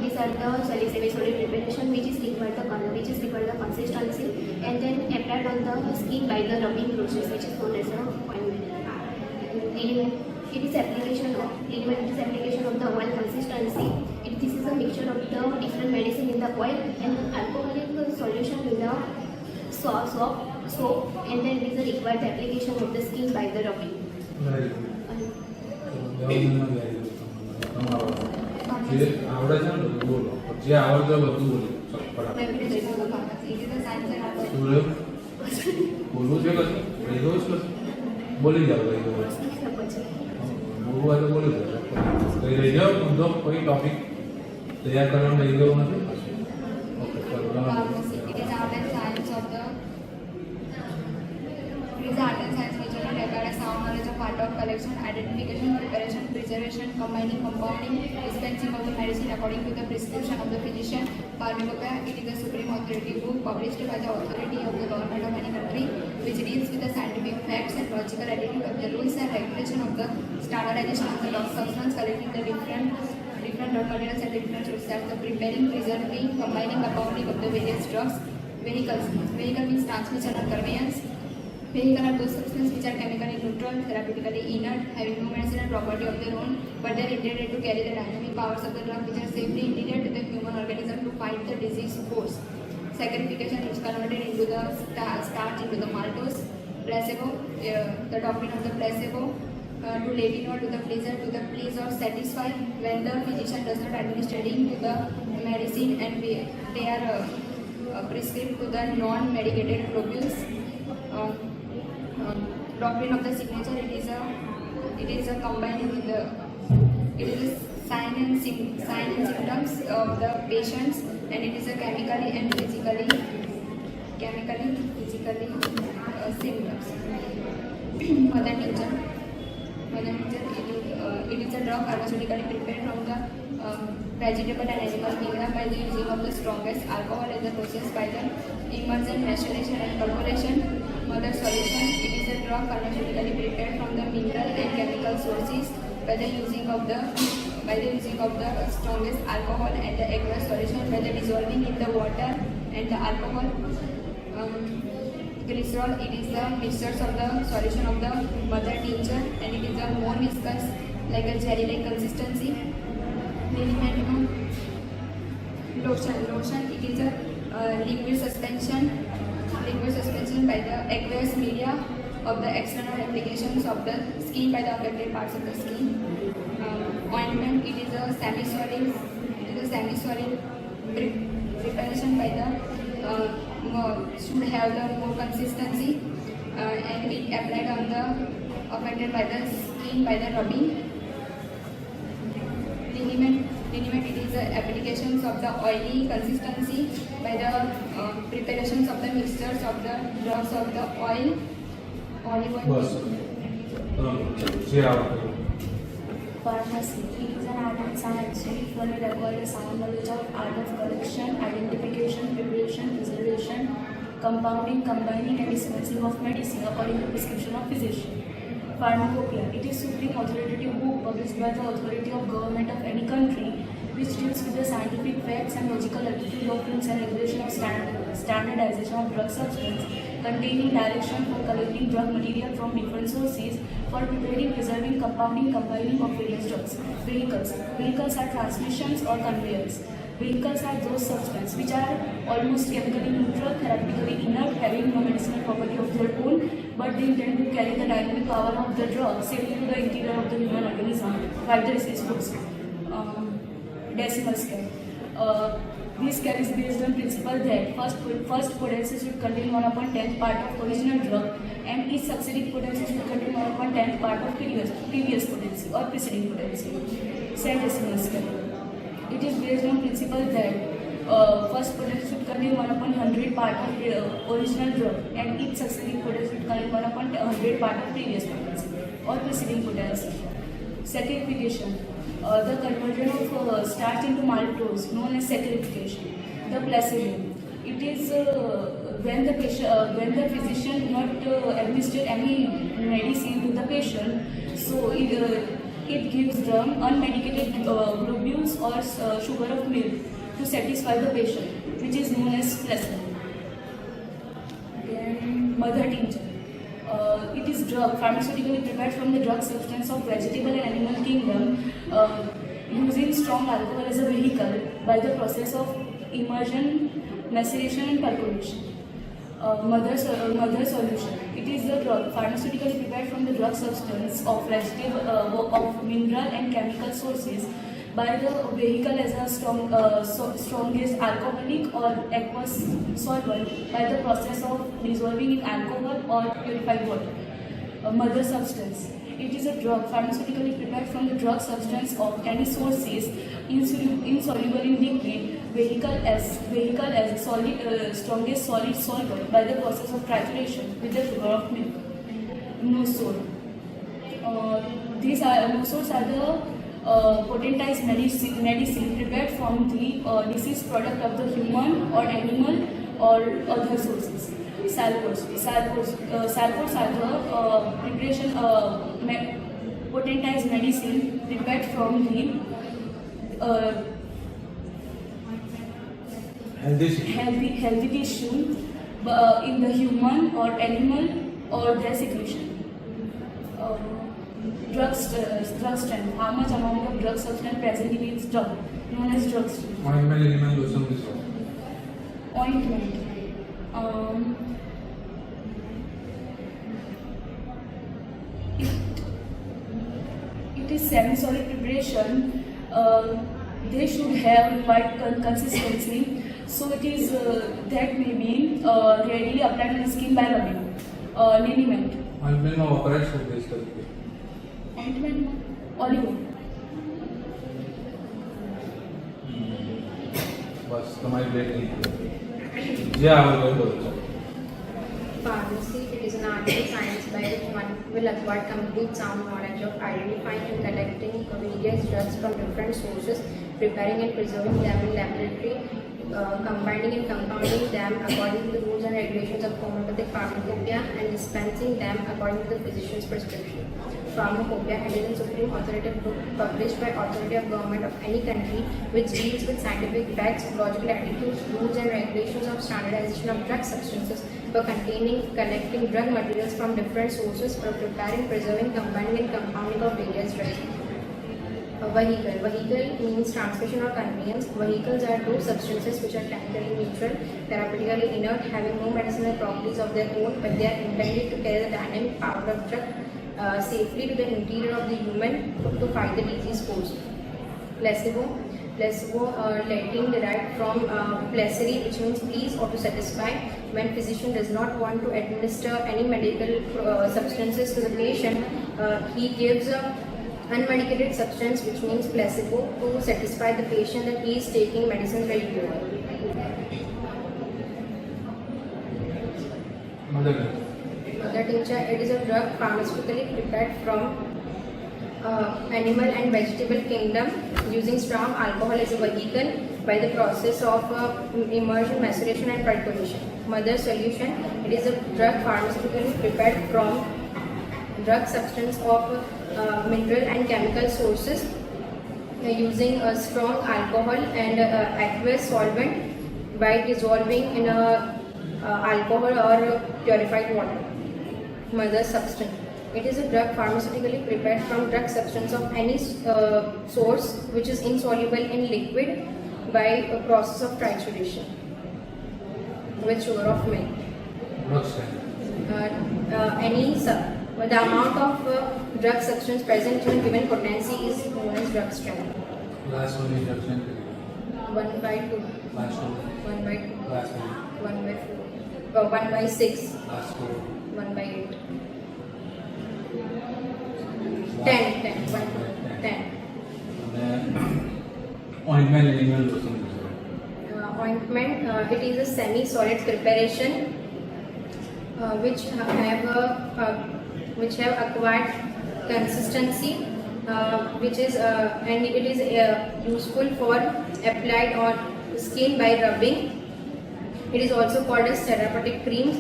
These are the semi-solid preparation which is required the consistency and then applied on the skin by the rubbing process, which is known as the ointment. Liniment. It is application of the oil consistency. This is a mixture of the different medicine in the oil and alcoholic solution in the soap, and then it is a required application of the skin by the rubbing. જે આવડે છે ને બધું બોલો, જે આવડે બધું બોલો. બોલવું છે કશું કહી દઉં છું બોલી જાઓ કહી દો બોલવું હોય તો બોલી જાઓ કહી રહી જાઓ સમજો કોઈ ટોપિક તૈયાર કરવાનું લઈ ગયો નથી ઓકે ચલો Pharmacy. It is art and science of the. It is art and science which are required as sound knowledge of part of collection, identification, preparation, preservation, combining, compounding, dispensing of the medicine according to the prescription of the physician. Pharmacopoeia. It is a supreme authority book published by the authority of the government of any country, which deals with the scientific facts and logical attitude of the rules and regulation of the standardization of the drug substance, collecting the different drug materials at different sources, the preparing, preserving, combining, compounding of the various drugs. Vehicles. Vehicle means transmission or conveyance. Vehicle are those substances which are chemically neutral, therapeutically inert, having no medicinal property of their own, but they are intended to carry the dynamic powers of the drug which are safely engineered to the human organism to fight the disease force. Saccharification is converted into the starch into the maltose. Placebo, the doctrine of the placebo. To Latino to the please or satisfy when the physician does not administering to the medicine and they are prescribed to the non-medicated globules. Doctrine of the signature, it is a combining with the it is a sign and symptoms of the patients, and it is a chemically and physically symptoms. Mother nature, it is a drug pharmaceutically prepared from the vegetable and animal kingdom by the using of the strongest alcohol as the process by the immersion, maceration and percolation. Mother solution, it is a drug pharmaceutically prepared from the mineral and chemical sources by the using of the strongest alcohol and the aqueous solution by the dissolving in the water and the alcohol. Glycerol, it is the mixtures of the solution of the mother tincture, and it is a more viscous like a jelly-like consistency. Lotion, it is a liquid suspension by the aqueous media of the external applications of the skin by the affected parts of the skin. Ointment, it is a semi-solid preparation by the should have the more consistency and be applied on the affected by the skin by the rubbing. Liniment, it is the applications of the oily consistency by the preparations of the mixtures of the drops of the olive oil. બસ જે આવે Pharmacy. It is an art and science which one will acquire a sound knowledge of art of collection, identification, preparation, preservation, compounding, combining and dispensing of medicine according to prescription of physician. Pharmacopoeia. It is supreme authoritative book published by the authority of government of any country which deals with the scientific facts and logical attitude of rules and regulation of standardization of drug substance, containing direction for collecting drug material from different sources, for preparing, preserving, compounding, combining of various drugs. Vehicles are transmissions or conveyors. Vehicles are those substances which are almost chemically neutral, therapeutically inert, having no medicinal property of their own, but they intend to carry the dynamic power of the drug safely to the interior of the human organism, fight the disease force. Decimal scale. This scale is based on principle that first potency should contain 1/10th part of original drug, and each succeeding potency should contain 1/10th part of previous potency or preceding potency. Centesimal scale. It is based on principle that first potency should contain 1/100 part of original drug, and each succeeding potency should contain 1/100 part of previous potency or preceding potency. Saccharification. The conversion of starch into maltose, known as saccharification. The placebo. It is when the physician not administer any medicine to the patient, so it gives them unmedicated globules or sugar of milk to satisfy the patient, which is known as placebo. Then mother tincture. It is drug pharmaceutically prepared from the drug substance of vegetable and animal kingdom, using strong alcohol as a vehicle by the process of immersion, maceration and percolation. Mother solution. It is the drug pharmaceutically prepared from the drug substance of vegetable, of mineral and chemical sources by the vehicle as a strongest alcoholic or aqueous solvent by the process of dissolving in alcohol or purified water. Mother substance. It is a drug pharmaceutically prepared from the drug substance of any sources, insoluble in liquid, vehicle as solid, strongest solid solvent by the process of trituration with the sugar of milk. Nosol. These are nosors are the potentized medicine prepared from the deceased product of the human or animal or other sources. Salvos are the preparation potentized medicine prepared from the healthy tissue in the human or animal or their secretion. Drug strength. How much amount of drug substance present in its drug, known as drug strength. Ointment, liniment, lotion, this one. Ointment. It is semi-solid preparation. They should have required consistency. So it is that may be readily applied on the skin by rubbing. Liniment. Ointment में वपराश होते हैं इसका. Ointment. Oligo. बस तुम्हारी break नहीं है. जी आप बोलो. Pharmacy, it is an art and science by which one will acquire complete sound knowledge of identifying and collecting various drugs from different sources, preparing and preserving them in laboratory, combining and compounding them according to the rules and regulations of homeopathic pharmacopoeia, and dispensing them according to the physician's prescription. Pharmacopoeia, it is a supreme authoritative book published by authority of government of any country which deals with scientific facts, logical attitudes, rules and regulations of standardization of drug substances for containing, collecting drug materials from different sources for preparing, preserving, combining and compounding of various drugs. A vehicle. Vehicle means transmission or conveyance. Vehicles are two substances which are chemically neutral, therapeutically inert, having no medicinal properties of their own, but they are intended to carry the dynamic power of drug safely to the interior of the human to fight the disease force. Placebo. Placebo, Latin derived from placere, which means please or to satisfy. When physician does not want to administer any medical substances to the patient, he gives a unmedicated substance, which means placebo, to satisfy the patient that he is taking medicines regularly. Mother tincture, it is a drug pharmaceutically prepared from animal and vegetable kingdom using strong alcohol as a vehicle by the process of immersion, maceration and percolation. Mother solution, it is a drug pharmaceutically prepared from drug substance of mineral and chemical sources using a strong alcohol and aqueous solvent by dissolving in alcohol or purified water. Mother substance, it is a drug pharmaceutically prepared from drug substance of any source which is insoluble in liquid by a process of trituration with sugar of milk. The amount of drug substance present in given potency is known as drug strength. Last one is drug strength. 1/2. Last one. 1/2. Last one. 1/4. 1/6. Last one. 1/8. 10. 10. Ointment, liniment, lotion. Ointment, it is a semi-solid preparation which have acquired consistency, which is and it is useful for applied on skin by rubbing. It is also called as therapeutic creams.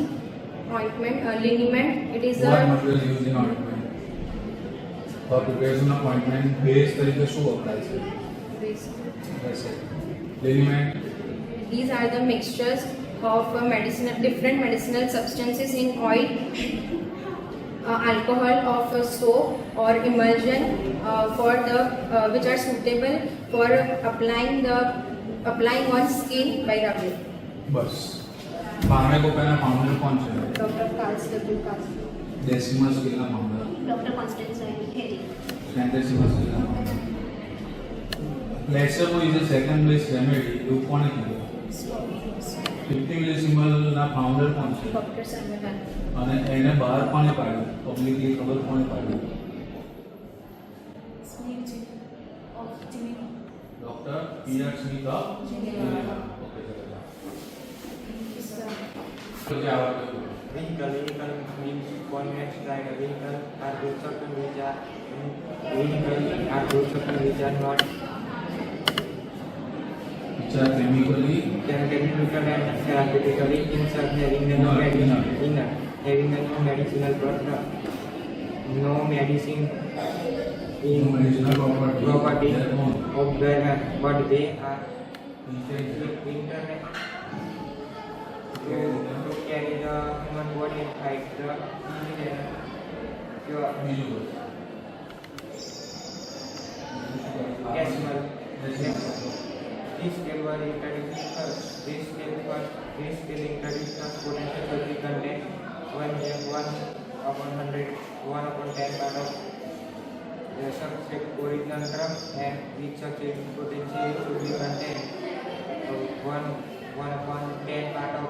Ointment, liniment, it is what material used in ointment? For preparation of ointment, base तरीके से applies है. That's it. Liniment. These are the mixtures of different medicinal substances in oil, alcohol of soap or emulsion for the which are suitable for applying on skin by rubbing. बस. फार्माकोपेना founder कौन से है? Dr. Carls W. Carls. Decimal के ना founder. Dr. Constance Henry. Centesimal के ना founder. Placebo is a second best remedy એવું કોણે કીધું? 50 મિલીસિમલ ના ફાઉન્ડર કોણ છે? ડોક્ટર સર્વનાથ. અને એને બહાર કોણે પાડ્યું? પબ્લિકલી ખબર કોણે પાડ્યું? Smith of Geneva. Doctor PR Smith of Geneva. Okay ચલો જવાબ Vehicle means convex like a vehicle are groups of them which are not which are chemically chemical and therapeutically insert having no medicinal product, no medicine in medicinal property of the but they are internet to carry the human body like the બીજું decimal. This scale was introduced first. This scale introduced first potential will be contained 1/100, 1/10 part of the subject original term, and each subject potential should be contained 1/10 part of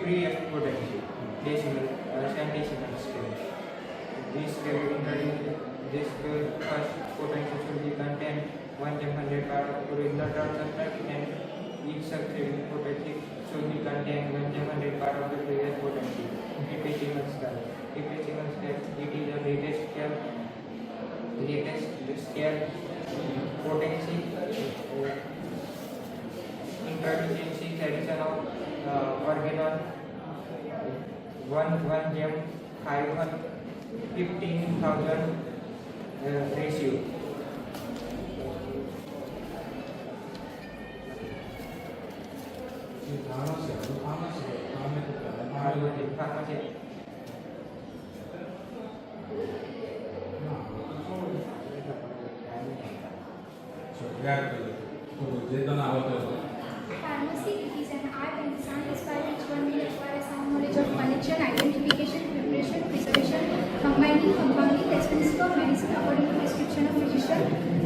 pre-potential decimal centesimal scale. This scale introduced this first potential should be contained 1/100 part of original term subject, and each subject potential should be contained 1/100 part of the previous potential. Decimal scale. Decimal scale. It is the latest scale potency introducing addition of organon 1/15,000 ratio. Pharmacy. Pharmacy is an art and science by which one will acquire a sound knowledge of collection, identification, preparation, preservation, combining, compounding, dispensing of medicine according to prescription of physician.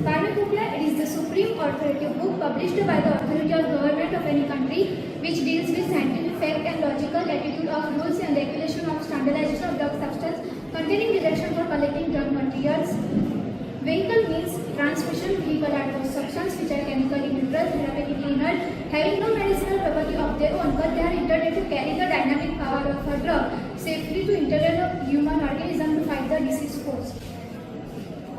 Pharmacopoeia, it is the supreme authoritative book published by the authority or government of any country which deals with scientific fact and logical attitude of rules and regulation of standardization of drug substance containing direction for collecting drug materials. Vehicle means transmission vehicle are those substances which are chemically neutral, therapeutically inert, having no medicinal property of their own, but they are intended to carry the dynamic power of a drug safely to intervene a human organism to fight the disease cause.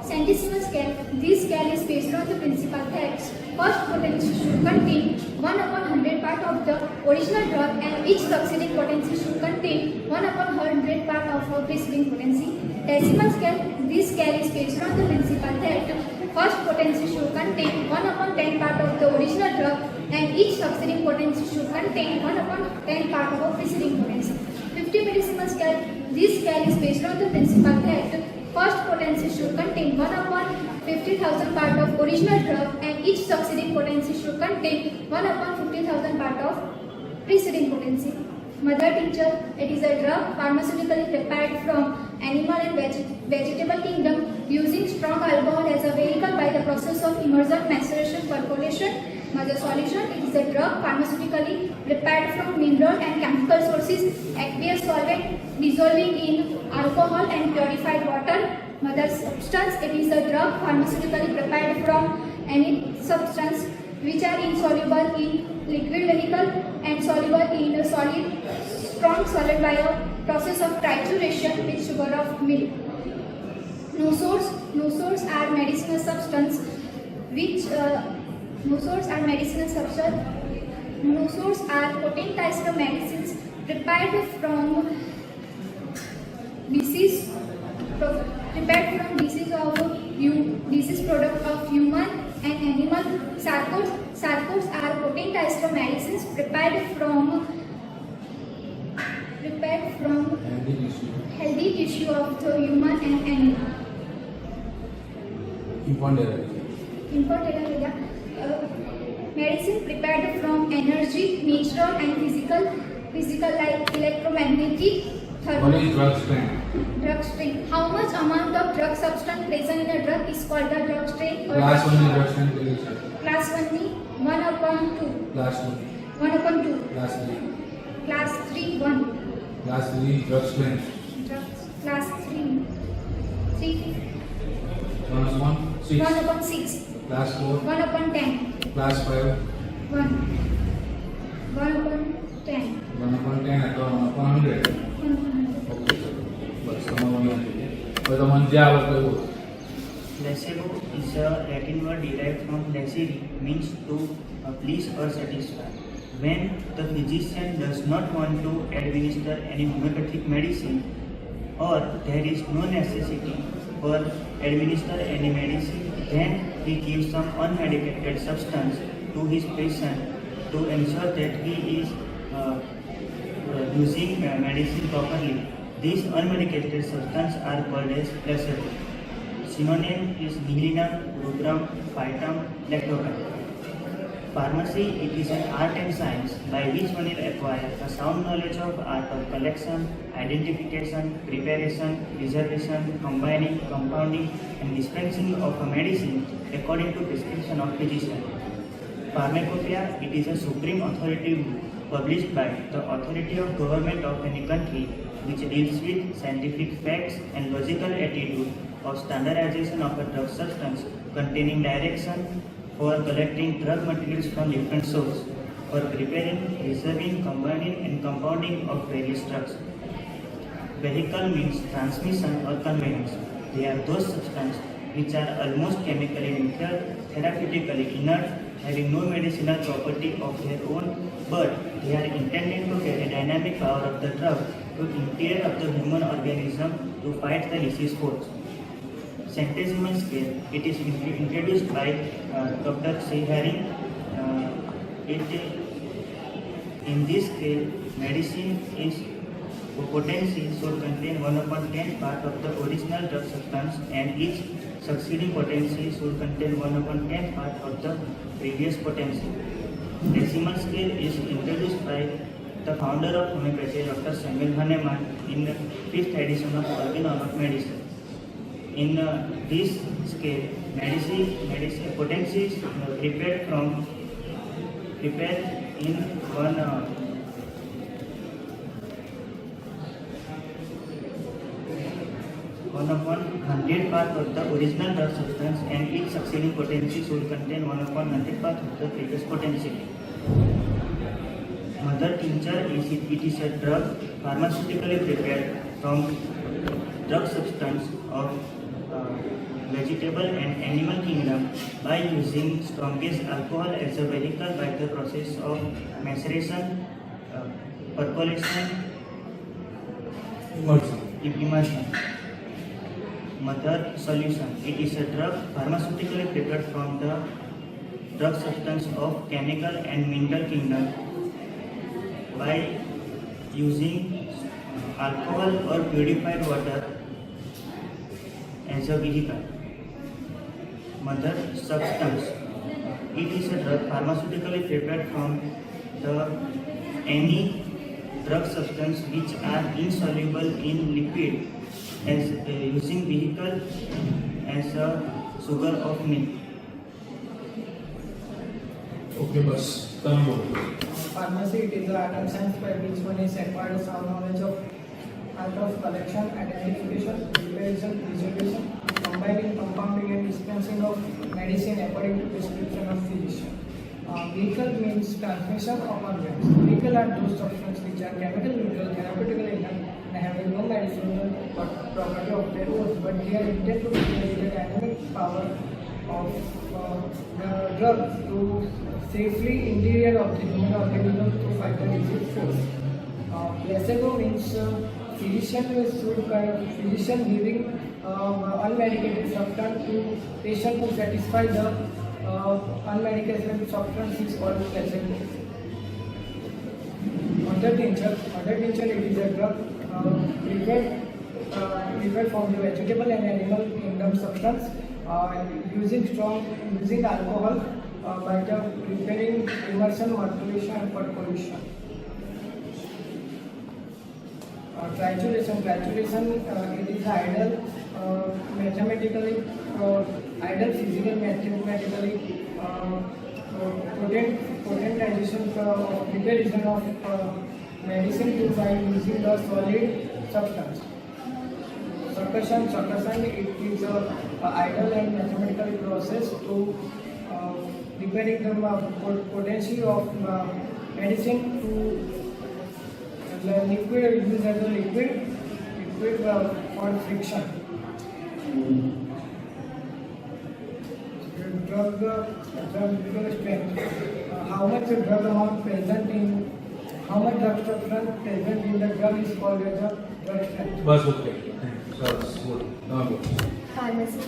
Centesimal scale. This scale is based on the principal facts. First potency should contain 1/100 part of the original drug, and each succeeding potency should contain 1/100 part of a preceding potency. Decimal scale. This scale is based on the principal fact. First potency should contain 1/10 part of the original drug, and each succeeding potency should contain 1/10 part of a preceding potency. 50 millisimal scale. This scale is based on the principal fact. First potency should contain 1/50,000 part of original drug, and each succeeding potency should contain 1/50,000 part of preceding potency. Mother tincture, it is a drug pharmaceutically prepared from animal and vegetable kingdom using strong alcohol as a vehicle by the process of immersion, maceration, percolation. Mother solution, it is a drug pharmaceutically prepared from mineral and chemical sources, aqueous solvent dissolving in alcohol and purified water. Mother substance, it is a drug pharmaceutically prepared from any substance which are insoluble in liquid vehicle and soluble in a strong solid by a process of trituration with sugar of milk. No source are medicinal substance which no source are potent ester medicines prepared from disease product of human and animal. Sarcos are potent ester medicines prepared from healthy tissue of the human and animal. Important area. Medicine prepared from energy, natural and physical like electromagnetic Third What one, is drug strength? drug strain. How much amount of drug substance present in a drug is called the drug strain or Class drug 1 strain? drug strength condition. Class 1B, 1/2. Class 2. 1/2. Class 3. Class 3, 1. Class 3 drug strength. Class 3, 3. 1/6. 1/6. Class 4. 1/10. Class 5. 1. 1/10. 1/10 અથવા 1/100. 1/100. Okay બસ તમારું હવે તમને જે આવડતું એવું. Placebo is a Latin word derived from placere, means to please or satisfy. When the physician does not want to administer any homeopathic medicine, or there is no necessity for administer any medicine, then he gives some unmedicated substance to his patient to ensure that he is using medicine properly. These unmedicated substances are called as placebo. Synonym is nihilum, rubrum, phytum, lactocum. Pharmacy, it is an art and science by which one will acquire a sound knowledge of art of collection, identification, preparation, preservation, combining, compounding, and dispensing of a medicine according to prescription of physician. Pharmacopoeia, it is a supreme authoritative book published by the authority of government of any country which deals with scientific facts and logical attitude of standardization of a drug substance containing direction for collecting drug materials from different sources, for preparing, preserving, combining and compounding of various drugs. Vehicle means transmission or conveyance. They are those substances which are almost chemically neutral, therapeutically inert, having no medicinal property of their own, but they are intended to carry dynamic power of the drug to interior of the human organism to fight the disease force. Centesimal scale, it is introduced by Dr. C. Herring. In this scale, medicine is potency should contain 1/10 part of the original drug substance, and each succeeding potency should contain 1/10 part of the previous potency. Decimal scale is introduced by the founder of homeopathy, Dr. Samuel Hahnemann, in the 5th edition of Organon of Medicine. In this scale, medicine potency is prepared in 1/100 part of the original drug substance, and each succeeding potency should contain 1/100 part of the previous potency. Mother tincture is a drug pharmaceutically prepared from drug substance of vegetable and animal kingdom by using strongest alcohol as a vehicle by the process of maceration, percolation, immersion. Mother solution, it is a drug pharmaceutically prepared from the drug substance of chemical and mineral kingdom by using alcohol or purified water as a vehicle. Mother substance, it is a drug pharmaceutically prepared from any drug substance which are insoluble in liquid as using vehicle as a sugar of milk. Okay બસ તમે બોલો. Pharmacy, it is the art and science by which one is acquired a sound knowledge of art of collection, identification, preparation, preservation, combining, compounding and dispensing of medicine according to prescription of physician. Vehicle means transmission or conveyance. Vehicle are those substances which are chemical neutral, therapeutically inert, and having no medicinal property of their own, but they are intended to carry the dynamic power of the drug to safely interior of the human organism to fight the disease force. Placebo means physician giving unmedicated substance to patient to satisfy the unmedicated substance is called placebo. Mother tincture, it is a drug prepared from the vegetable and animal kingdom substance using alcohol by the preparing, immersion, percolation and percolation. Tritulation. It is ideal mathematically, ideal physical mathematically potentization preparation of medicine to by using the solid substance. Succussion, it is a ideal and mathematical process to preparing the potency of medicine to the liquid, use as a liquid for friction. Drug strength. How much drug amount present in, how much drug substance present in the drug is called as a drug strength. बस okay sir good now Pharmacy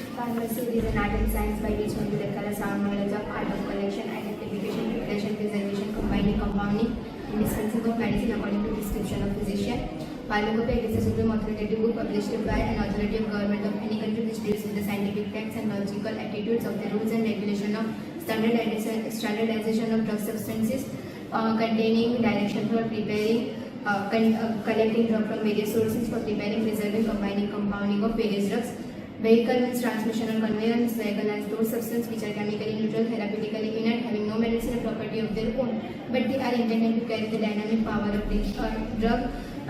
is an art and science by which one will acquire sound knowledge of art of collection, identification, preparation, preservation, combining, compounding, and dispensing of medicine according to prescription of physician. Pharmacopoeia is a supreme authoritative book published by an authority of government of any country which deals with the scientific facts and logical attitudes of the rules and regulation of standardization of drug substances, containing direction for preparing, collecting drug from various sources for preparing, preserving, combining, compounding of various drugs. Vehicle means transmission or conveyance. Vehicle has those substances which are chemically neutral, therapeutically inert, having no medicinal property of their own, but they are intended to carry the dynamic power of the drug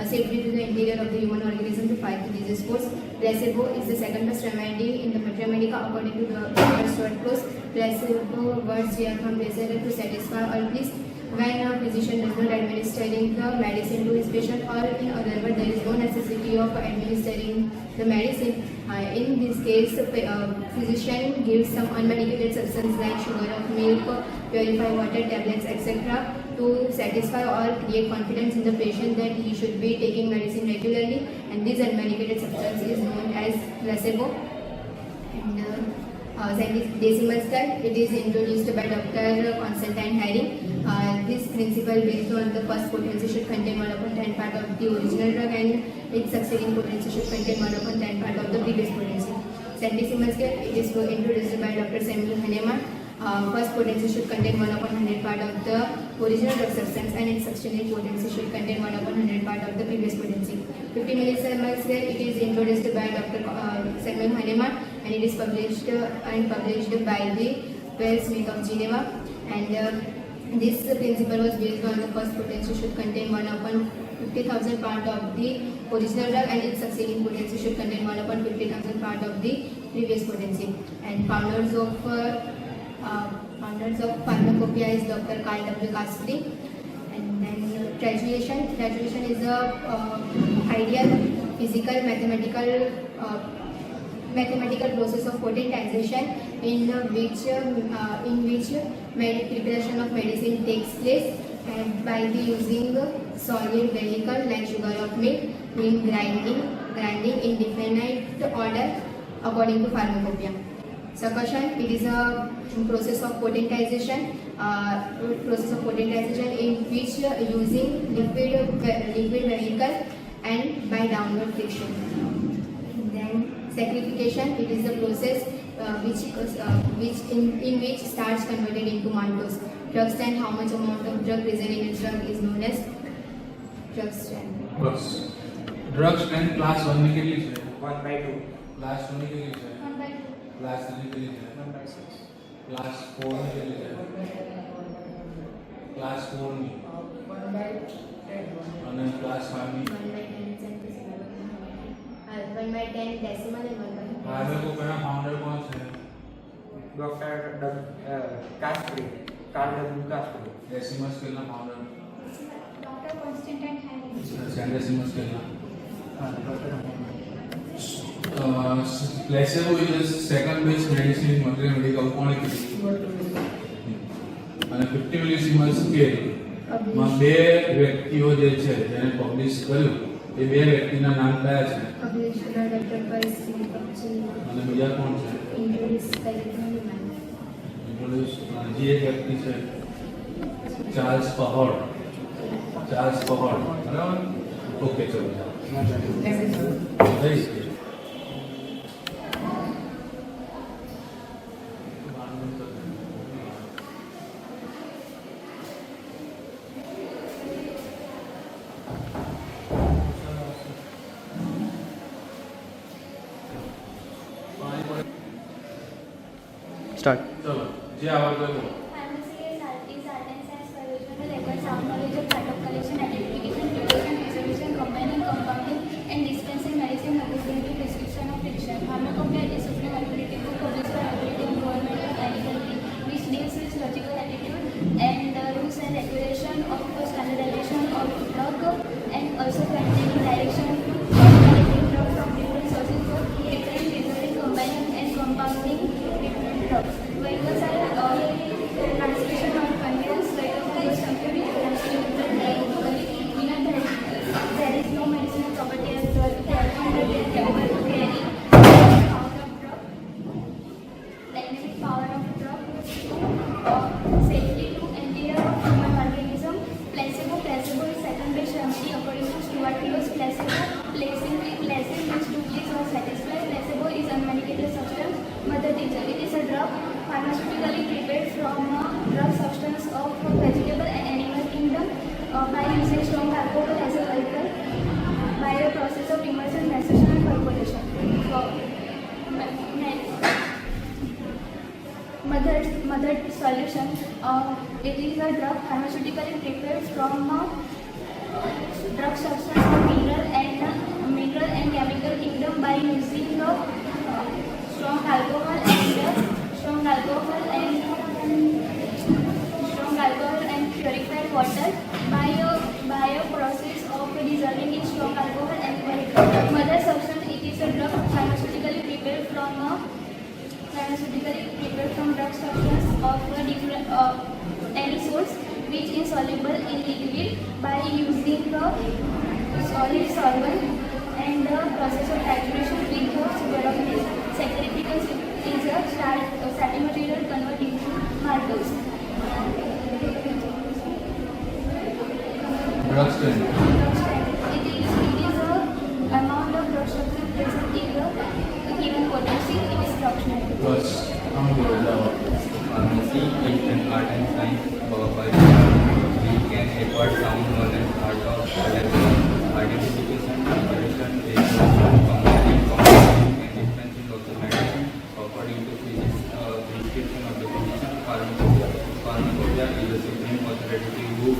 safely to the interior of the human organism to fight the disease force. Placebo is the second best remedy in the Mater Medica according to the first word clause. Placebo words here from placebo to satisfy or please. When a physician does not administering the medicine to his patient, or in other words, there is no necessity of administering the medicine. In this case, physician gives some unmedicated substance like sugar of milk, purified water, tablets, etc. to satisfy or create confidence in the patient that he should be taking medicine regularly, and this unmedicated substance is known as placebo. And decimal scale, it is introduced by Dr. Constantine Herring. This principle based on the first potency should contain 1/10 part of the original drug, and its succeeding potency should contain 1/10 part of the previous potency. Centesimal scale, it is introduced by Dr. Samuel Hahnemann. First potency should contain 1/100 part of the original drug substance, and its succeeding potency should contain 1/100 part of the previous potency. 50 millisiemens scale, it is introduced by Dr. Samuel Hahnemann, and it is published by the Wells Smith of Geneva. And this principle was based on the first potency should contain 1/50,000 part of the original drug, and its succeeding potency should contain 1/50,000 part of the previous potency. And founders of pharmacopoeia is Dr. Carl W. Caspary. And then Tritulation is a ideal physical mathematical process of potentization in which preparation of medicine takes place, and by the using solid vehicle like sugar of milk in grinding in definite order according to pharmacopoeia. Succussion, it is a process of potentization in which using liquid vehicle and by downward friction. Then saccharification, it is a process in which starch converted into maltose. Drug strength, how much amount of drug present in a drug is known as drug strength. drug strength class 1 में कितनी है? 1/2. class 2 में कितनी है? 1/2. class 3 में कितनी है? 1/6. class 4 में कितनी है? class 4 में 1/10. and then class 5 में 1/10 centesimal, 1/10 decimal and 1/10. फाइबर को पहला फाउंडर कौन से है? Dr. Caspary, Carl W. Caspary. Decimal scale ना founder Dr. Constantine Herring. Centesimal scale ना Dr. placebo is second best medicine in Mater Medica કોણે કીધું? અને 50 મિલીસીમલ સ્કેલ માં બે વ્યક્તિઓ જે છે જેને પબ્લિશ કર્યું એ બે વ્યક્તિના નામ કયા છે? Published by Dr. Wells Smith of Geneva. અને બીજા કોણ છે? Introduced by Dr. Hahnemann. Introduce જે એક વ્યક્તિ છે ચાર્લ્સ પહોર્ડ બરાબર? ઓકે ચલો જય શ્રી स्टार्ट. चलो जे आवडतं बोल. Pharmacy is art and science by which one will acquire sound knowledge of part of collection, identification, preparation, preservation, combining, compounding, and dispensing medicine according to prescription of physician. Pharmacopoeia is supreme authoritative book published by authority of government of any country, which deals with logical attitude and the rules and regulation of standardization of drug, and also containing direction to collecting drugs from different sources for different preserving, combining, and compounding different drugs. Vehicles are translation or conveyance vehicle is something which translates the drug locally. There is no medicinal property as well. They are not capable to carry dynamic power of drug safely to enter human organism. Placebo is second best remedy according to Stuart Close. Placebo means to please or satisfy. Placebo is unmedicated substance. Mother teacher, it is a drug pharmaceutically prepared from drug substance of vegetable and animal kingdom by using strong alcohol as a vehicle by a process of immersion, maceration, and percolation. Mother solution, it is a drug pharmaceutically prepared from drug substance of mineral and chemical kingdom by using strong alcohol and purified water by a process of dissolving in strong alcohol and water. Mother substance, it is a drug pharmaceutically prepared from drug substance of different any source which is soluble in liquid by using solid solvent and the process of saturation with sugar of this. Saccharicus is a starting material converted into marbles. Drug strength. It is a amount of drug substance present in the given potency. It is drug strength. बस हम बोल रहे हैं. Pharmacy is an art and science by which we can acquire sound knowledge, art of collection, identification, preparation, combining, compounding, and dispensing of the medicine according to prescription of the physician. Pharmacopoeia is a supreme authoritative book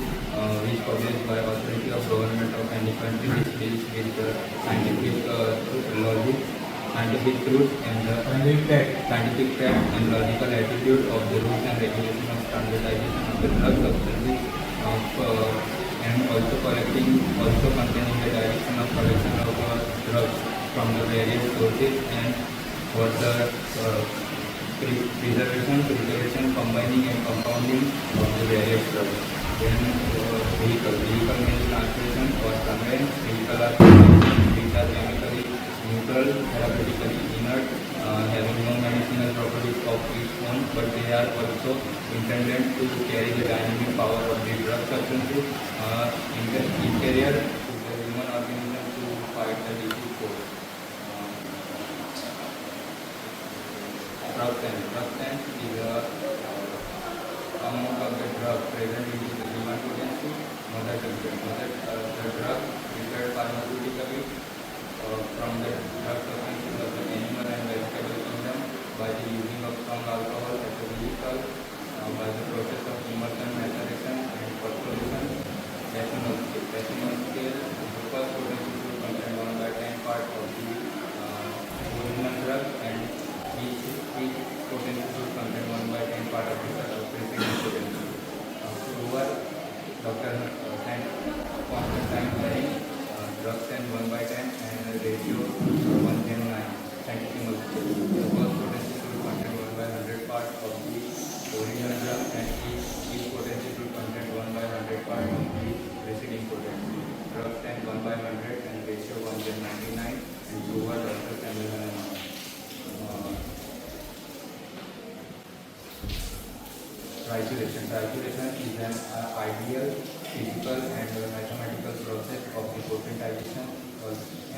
which published by authority of government of any country which deals with the scientific logic, scientific truth and the scientific fact and logical attitude of the rules and regulation of standardization of the drug substances and also containing the direction of collection of drugs from the various sources and for the preservation, preparation, combining and compounding of the various drugs. Then vehicle means translation or conveyance. Vehicle are which are chemically neutral, therapeutically inert, having no medicinal properties of its own, but they are also intended to carry the dynamic power of the drug substances interior to the human organism to fight the disease force. Drug sense is a amount of the drug present in the human potency. Mother culture. The drug prepared pharmaceutically from the drug substances of the animal and vegetable kingdom by the using of strong alcohol as a vehicle by the process of immersion, maceration, and percolation. Decimal scale. The first potency should contain 1/10 part of the original drug, and each potency should contain 1/10 part of the preceding potency. Over Dr. Constantine Herring, drug sense 1/10 and ratio 1:9. Decimal scale. The first potency should contain 1/100 part of the original drug, and each potency should contain 1/100 part of the preceding potency. Drug sense 1/100 and ratio 1:99. And over Dr. Samuel. Trituration. Trituration is an ideal, physical and mathematical process of the potentization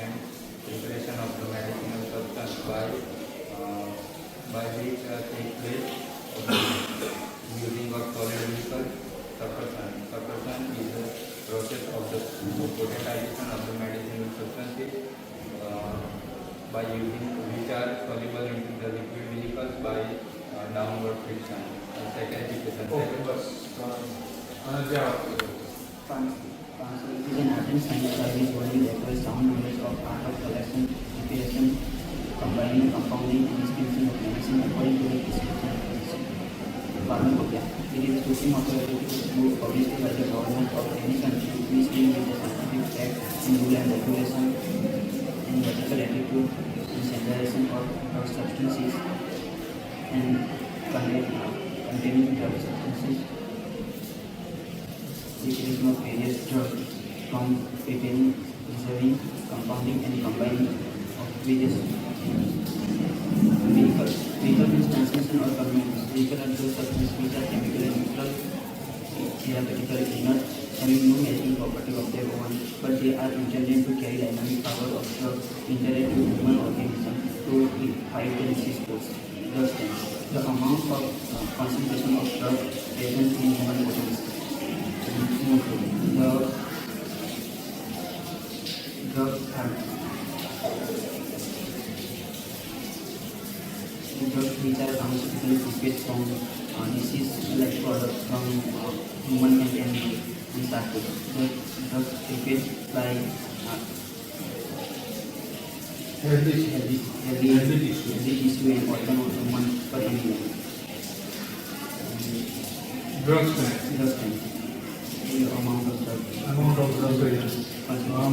and preparation of the medicinal substance by which takes place using of solid vehicle. Suppression is a process of the potentization of the medicinal substances by using which are soluble into the liquid vehicles by downward friction, saccharification. Okay બસ અને જવાબ It is an art and science service body that requires sound knowledge of art of collection, preparation, combining, compounding, and dispensing of medicine according to the prescription. Pharmacopoeia. It is a supreme authority book published by the government of any country which deal with the scientific fact and rule and regulation and ethical attitude and standardization of drug substances and containing drug substances. Preparation of various drugs from preparing, preserving, compounding and combining of various vehicles. Vehicle means transmission or conveyance. Vehicle are those substances which are chemically neutral, therapeutically inert, having no magical property of their own, but they are intended to carry dynamic power of drug interact with human organism to fight the disease cause. Drug strength. The amount of concentration of drug present in human bodies. The drugs which are pharmaceutically prepared from disease like products from human and animal and samples. The drugs prepared by healthy tissue and organ of human per animal. drugs The amount of drug.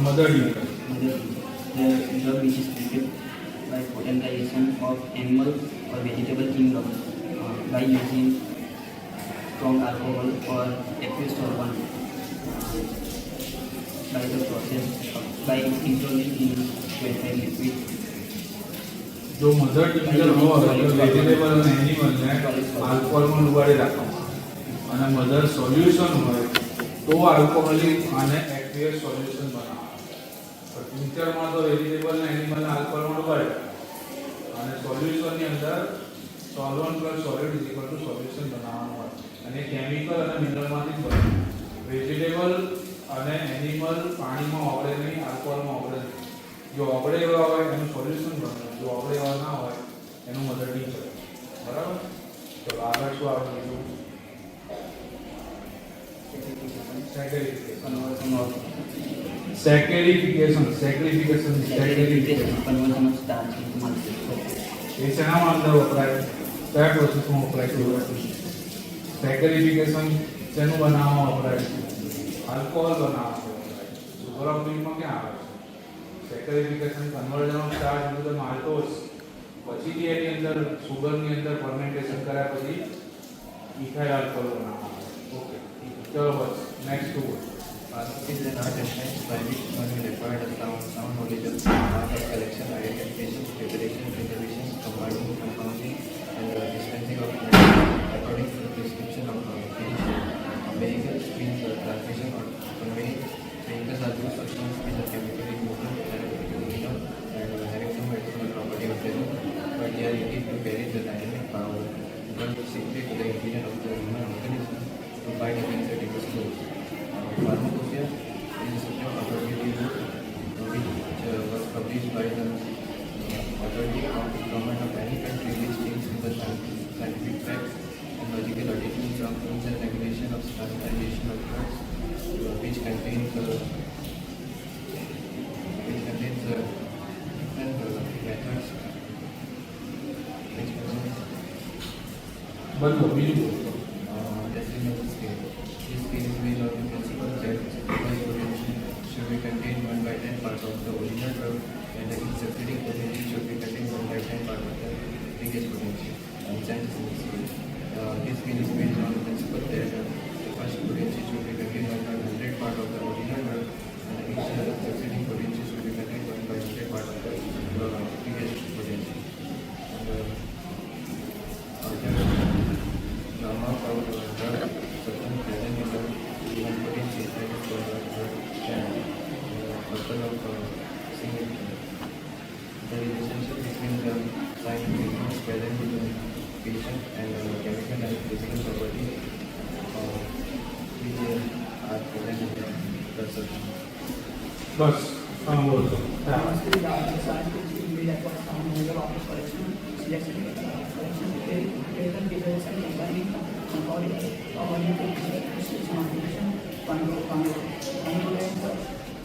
mother deal The drug which is prepared by potentization of animal or vegetable kingdom by using strong alcohol or aqueous solvent by the process by dissolving in purified liquid. જો mother tincture હોય તો vegetable અને એનિમલને આલ્કોહોલમાં ડુબાડી રાખવામાં અને mother solution હોય તો alcoholic અને aqueous solution બનાવવામાં. ટિંચરમાં તો વેજીટેબલ અને એનિમલને આલ્કોહોલમાં ડુબાડે અને સોલ્યુશનની અંદર solvent plus solid is equal to solution બનાવવાનું હોય અને કેમિકલ અને મિનરલમાંથી જ બને. વેજીટેબલ અને એનિમલ પાણીમાં ઓગળે નહીં, આલ્કોહોલમાં ઓગળે નહીં. જો ઓગળે એવા હોય એનું સોલ્યુશન બને, જો ઓગળે એવા ના હોય એનું મધર ટીચર. બરાબર? તો આગળ શું આવે બીજું? સેક્રિફિકેશન Conversion of starch into molecules. એ શેનામાં અંદર વપરાય? કયા પ્રોસેસમાં વપરાય? સેક્રિફિકેશન શેનું બનાવવામાં વપરાય? આલ્કોહોલ બનાવવામાં વપરાય. સુગર ઓફ મિલ્કમાં ક્યાં આવે? Saccharification conversion of starch into the maltose. પછીથી એની અંદર સુગરની અંદર ફર્મેન્ટેશન કર્યા પછી ઇથાઇલ આલ્કોહોલ બનાવવામાં આવે. ઓકે, ચલો બસ next two. It is an art and science by which one will acquire a sound knowledge of art of collection, identification, preparation, preservation, combining, compounding, and dispensing of medicine according to the prescription of physician. Vehicles means transmission or conveying. Vehicles are those substances which are chemically neutral, therapeutically inert, and having no medicinal property of their own, but they are indeed to carry the dynamic power secret to the ingredient of the human organism to fight against the disease cause. Pharmacopoeia is a supreme authority book which was published by the authority of the government of any country which deals with the scientific facts and logical attitudes of rules and regulation of standardization of drugs, which contains different methods which બદલો બીજું decimal scale. This scale is based on the principle that one potential should be contained 1/10 part of the original drug and the each succeeding potential should be contained 1/10 part of the previous potential. Decimal scale. This scale is based on the principle that the first potential should be contained 1/100 part of the original drug and the each succeeding potential should be contained 1/100 part of the previous potential. The amount of drug substance present in the given potential that is called the drug strength. Purpose of seeing the relationship between the scientific terms present in the patient and chemical and physical properties which are present in the drug substance. બસ બોલો. Pharmaceutical art and science which will be like sound knowledge of collection, selection, present preparation combining compounding according to restriction of nutrition, condolence,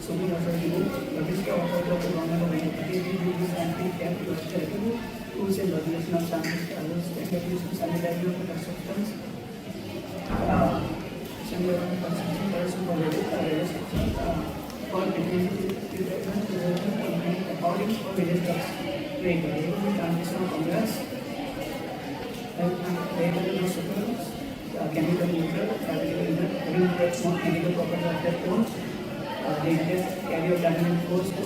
Supreme Authority Book, the Ministry of Authority of the Government of India, this anti-theft rules and regulation of standards, sanitary substance, for according to various drugs, transition of commerce, chemical neutral, medical properties of their own. They just carry out dynamic force to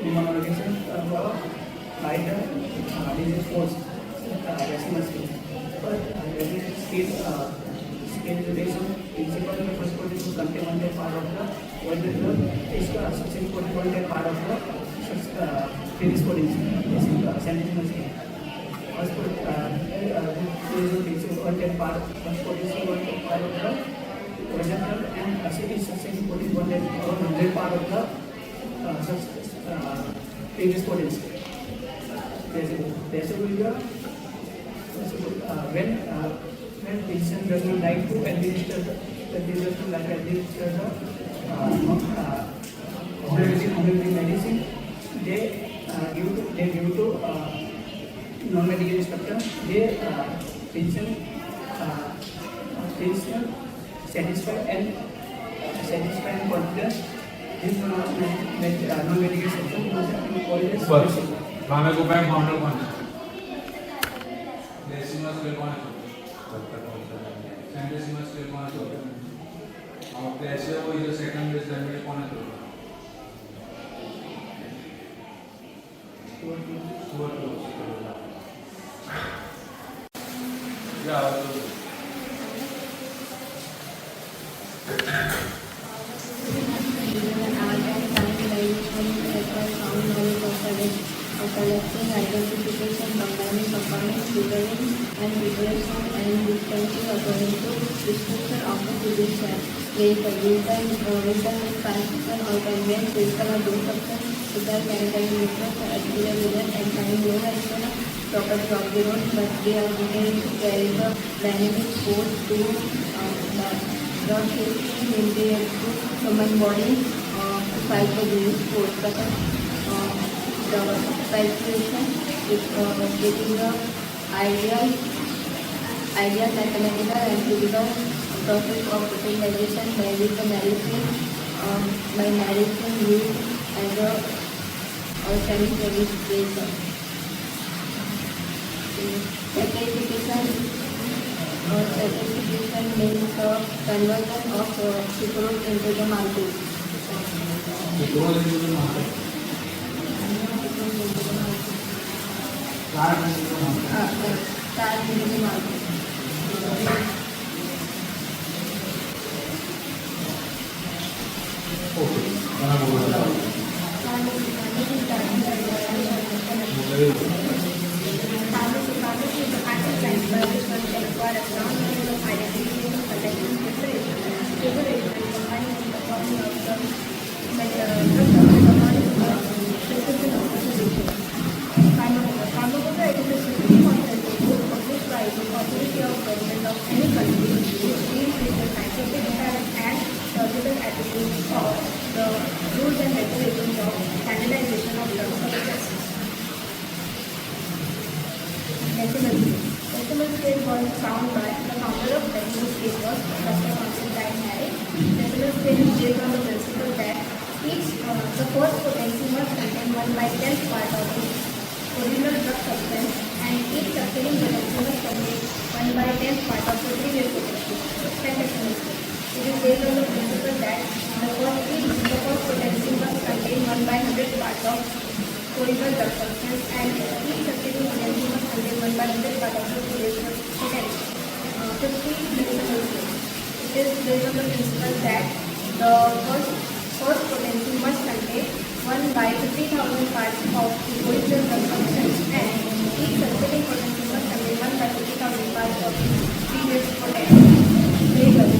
demonetization by the disease force, decimal scale. But scale relation principle the first protein to contain one part of the while the drug is subsequent one part of the previous protein, centesimal scale. First protein part first protein one part of the original and acetic subsequent protein one part of the previous protein. When patient does not like to administer the homeopathic medicine, they give to non-medical structure. They patient satisfied and confident. This non-medical structure is always हमें को bank founder कौन है? Decimal scale कौन है? Centesimal scale कौन है? और कैसे वो ये सेकंड बेस लैंग्वेज कौन है? Collecting, identification, combining, preparing, and preparation and dispensing according to description of the physician. Vehicle transmission or conveyance physical or dose substance, without chemical nutrients, artificial agent, and having no action property of the road, but they are designed to carry the dynamic force to the safety maintained to human body to fight the disease force. The calculation is getting the ideal mathematical and physical process of utilization by which the medicine used as a semi-purification. Saccharification means the conversion of sucrose into the maltose. Decimal scale was found by the founder of decimal scale was Dr. Constantine Harris. Decimal scale is based on the principle that the first potency must contain 1/10th part of the original drug substance and each succeeding potency must contain 1/10th part of the previous potency. It is based on the principle that the first potency must contain 1/100th part of original drug substance and each succeeding potency must contain 1/100th part of the previous potency. 50 decimal scale. It is based on the principle that the first potency must contain 1/50,000 parts of the original drug substance and each succeeding potency must contain 1/50,000 parts of the previous potency. Vehicle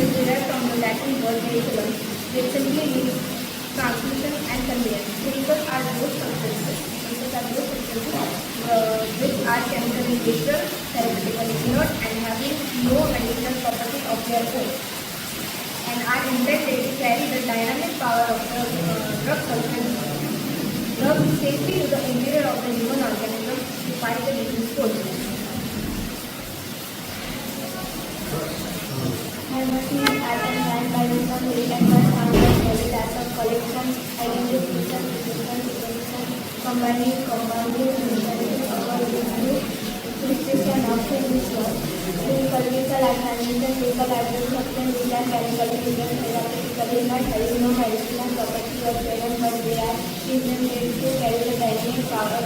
is derived from the Latin word vehiculum, which simply means transmission and conveyance. Vehicles are those substances are those substances which are chemically neutral, therapeutically inert, and having no medicinal properties of their own, and are intended to carry the dynamic power of the drug substance safely to the interior of the human organism to fight the disease force. Pharmacy is items and by wisdom will advance standards for the types of collection, identification, prevention, combining, compounding, restriction of this law. Clinical and clinical adverse substance which are chemically neutral, therapeutically not having no medicinal property of their own, but they are intended to carry the dynamic power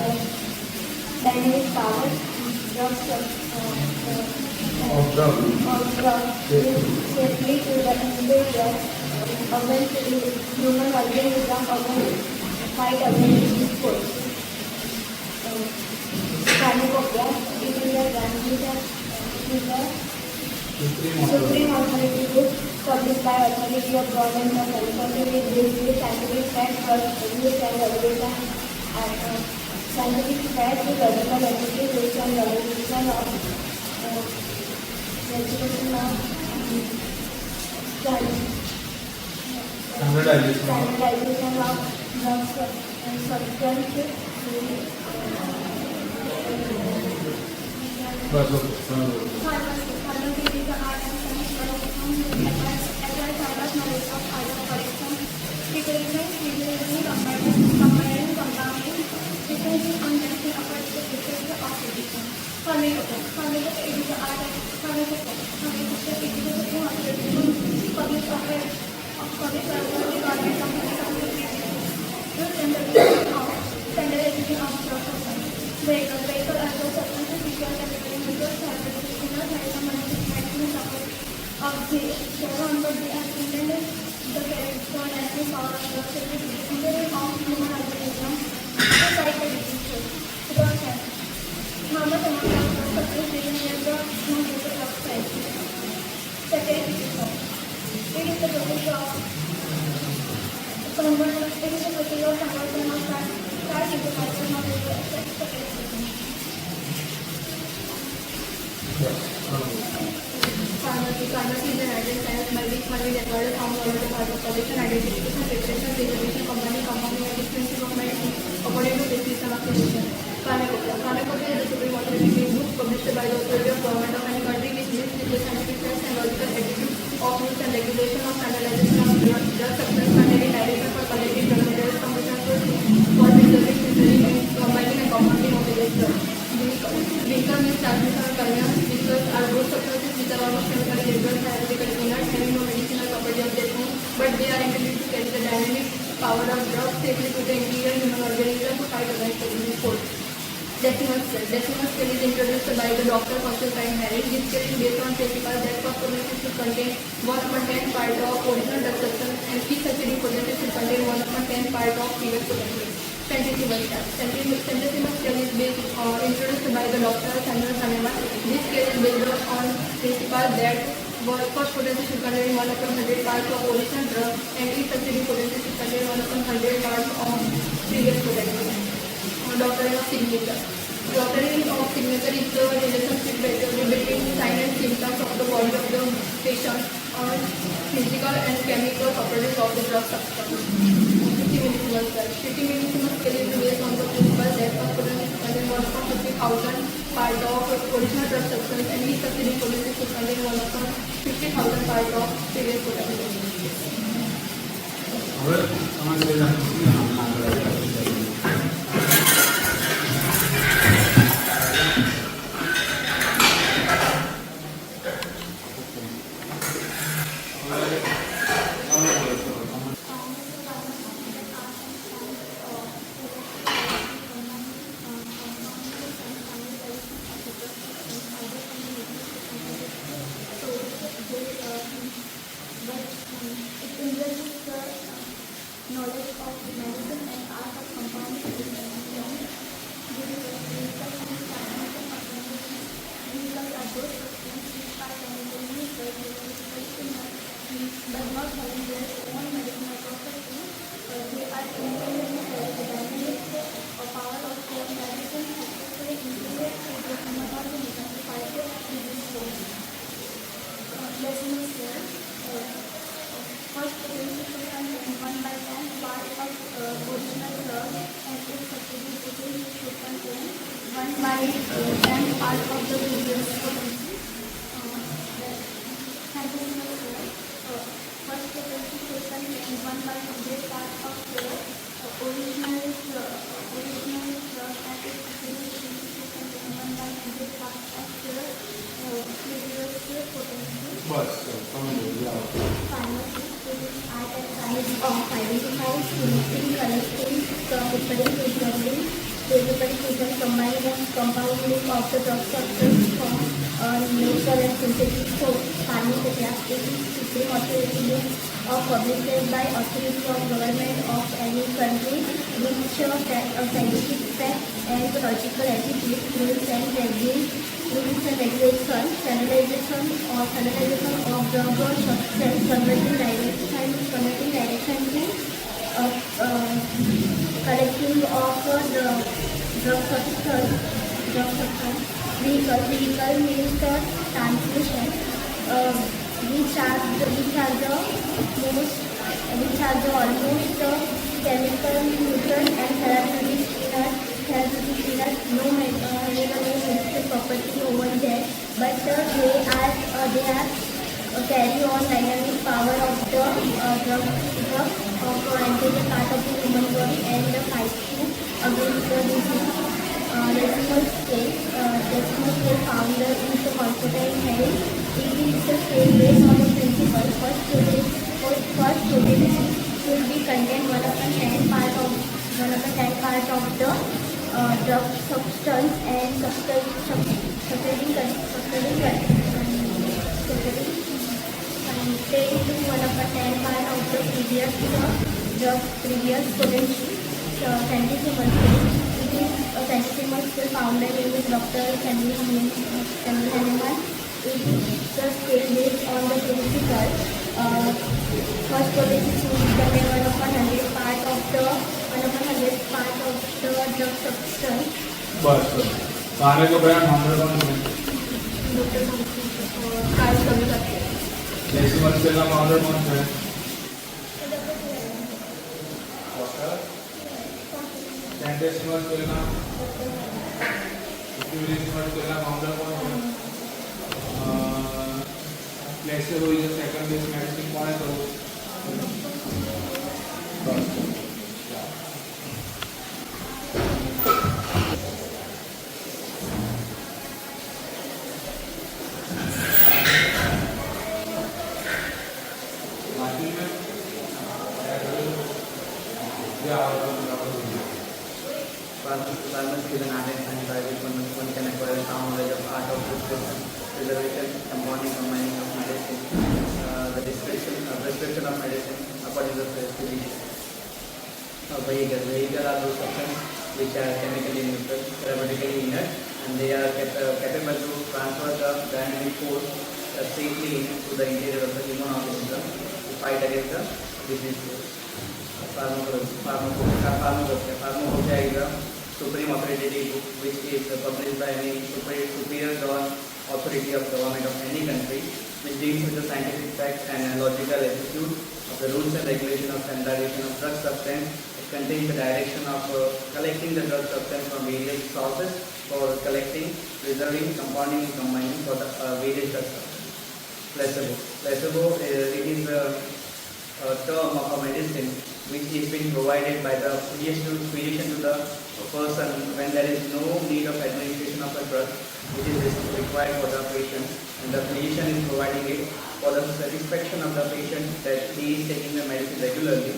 safely to the interior of the human organism fight against this force. Pharmacopoeia, it is a transmission Supreme Authority book published by Authority of Government of California with basically scientific facts for use and regulation and scientific facts with logical application and regulation of standardization of drugs and substances. Pharmacy is the art and science of knowledge of art of collection, preparation, reasoning, comparing, compounding, differences and testing according to the principles of prediction. Pharmacopoeia is the art of pharmacopoeia is the supreme authority published by the government of standardization of drug substance. Vehicle are those substances which are chemically neutral, therapeutic, inert, medicinal properties of the sharon, but they are intended the character and the power of drugs to be intended of human organism to fight the disease. How much amount of drug substance is in the non-lethal drug price? Second, it is the process of conversion of fat into calcium of Pharmacy is an adult science by which one will acquire a sound knowledge of collection, identification, preparation, preservation, compounding, and dispensing of medicine according to this system of physician. Pharmacopoeia is the supreme authoritative book published by the authority of government of any country which lists with the scientific facts and logical attitude of use and regulation of standardization of drug substance containing direction for collecting drug materials from the for preserving, preparing, and combining and compounding of various drugs. Vehicle means transmission or conveyance. Vehicles are those substances which are almost chemically neutral, therapeutically inert, having no medicinal property of their own, but they are intended to carry the dynamic power of drugs safely to the interior human organism to fight against the disease force. Decimal scale is introduced by the Dr. Constantine Harris. This scale is based on principle that first potency should contain 1/10 part of original drug substance and each succeeding potency should contain 1/10 part of previous potency. Centesimal scale is introduced by the Dr. Samuel Hahnemann. This scale is based on principle that first potency should contain 1/100 parts of original drug and each succeeding potency should contain 1/100 parts of previous potency. Doctrine of signature. Doctrine of signature is the relationship between sign and symptoms of the body of the patient or physical and chemical properties of the drug substance. 50 millisiemens scale. 50 millisiemens scale is based on the principle that first potency should contain 1/50,000 part of original drug substance and each succeeding potency should contain 1/50,000 part of previous potency. Knowledge of medicine and art of compounding but not having their own medicinal property, they are intended to carry the dynamic power of their the human organism to fight the disease force. Decimal scale. First potency should contain 1 by 10 part of original drug and its substitute potency should contain 1 by 10 part of the previous potency. Centesimal scale. First potency should contain 1 by 100 part of the original drug and its substitute potency should contain 1 by 100 part of the previous potency. बस समझ लो Pharmacy is art and science of identifying, selecting, collecting, preparing, preserving, preparing, combining and compounding of the drug substance from natural and synthetic source. Pharmacopoeia is supreme authority of published by authority of government of any country, which scientific facts and logical attitude, rules and regulations, standardization of the substance, converting direction to collecting of the drug substance, vehicle means the transmission, which are the almost chemical, neutral and therapeutic no medical property over there, but they are carry on dynamic power of the drug of entering part of the human body and the fight against the disease. Decimal scale found in the constant heading. It is the scale based on the principle first potency should be contained 1 upon 10 part of the drug substance and subtracting contain 1 upon 10 part of the previous potency. Centesimal scale. It is a centesimal scale founded in Dr. Henry Hahnemann. It is the scale based on the principle first potency should contain 1 upon 100 part of the drug substance. बस सारे को बयान हमारे कौन है decimal scale का model कौन सा है डेसिमल स्केल का डेसिमल स्केल का मॉडल कौन है placebo is the second base medicine कौन है तो Pharmacy is an art and science by which one can acquire sound knowledge of art of prescription, preservation, compounding, combining of medicine, the prescription of medicine according to the physician. Vehicle are those substances which are chemically neutral, therapeutically inert, and they are capable to transfer the dynamic force safely to the interior of the human organism to fight against the disease force. Pharmacopoeia is a supreme authoritative book which is published by any superior authority of government of any country, which deals with the scientific facts and logical attitude of the rules and regulation of standardization of drug substance. It contains the direction of collecting the drug substance from various sources for collecting, preserving, compounding and combining for the various drug substances. Placebo, it is a term of a medicine which is being provided by the physician to the person when there is no need of administration of a drug which is required for the patient, and the physician is providing it for the satisfaction of the patient that he is taking the medicine regularly.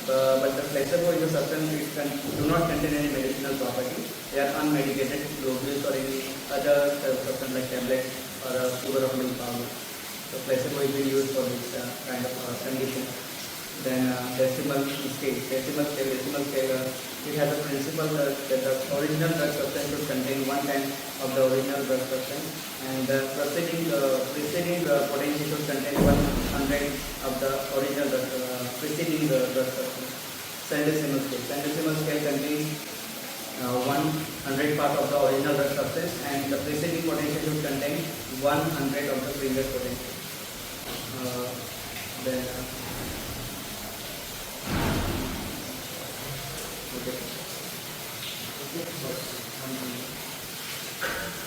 But the placebo is a substance which do not contain any medicinal property. They are unmedicated globules or any other substance like tablets or sugar or milk powder. So placebo is being used for this kind of condition. Then decimal scale, it has a principle that the original drug substance should contain 1/10 of the original drug substance, and the preceding potency should contain 1/100 of the original preceding the drug substance. Centesimal scale contains 100 part of the original drug substance, and the preceding potential should contain 100 of the previous potential. Then okay.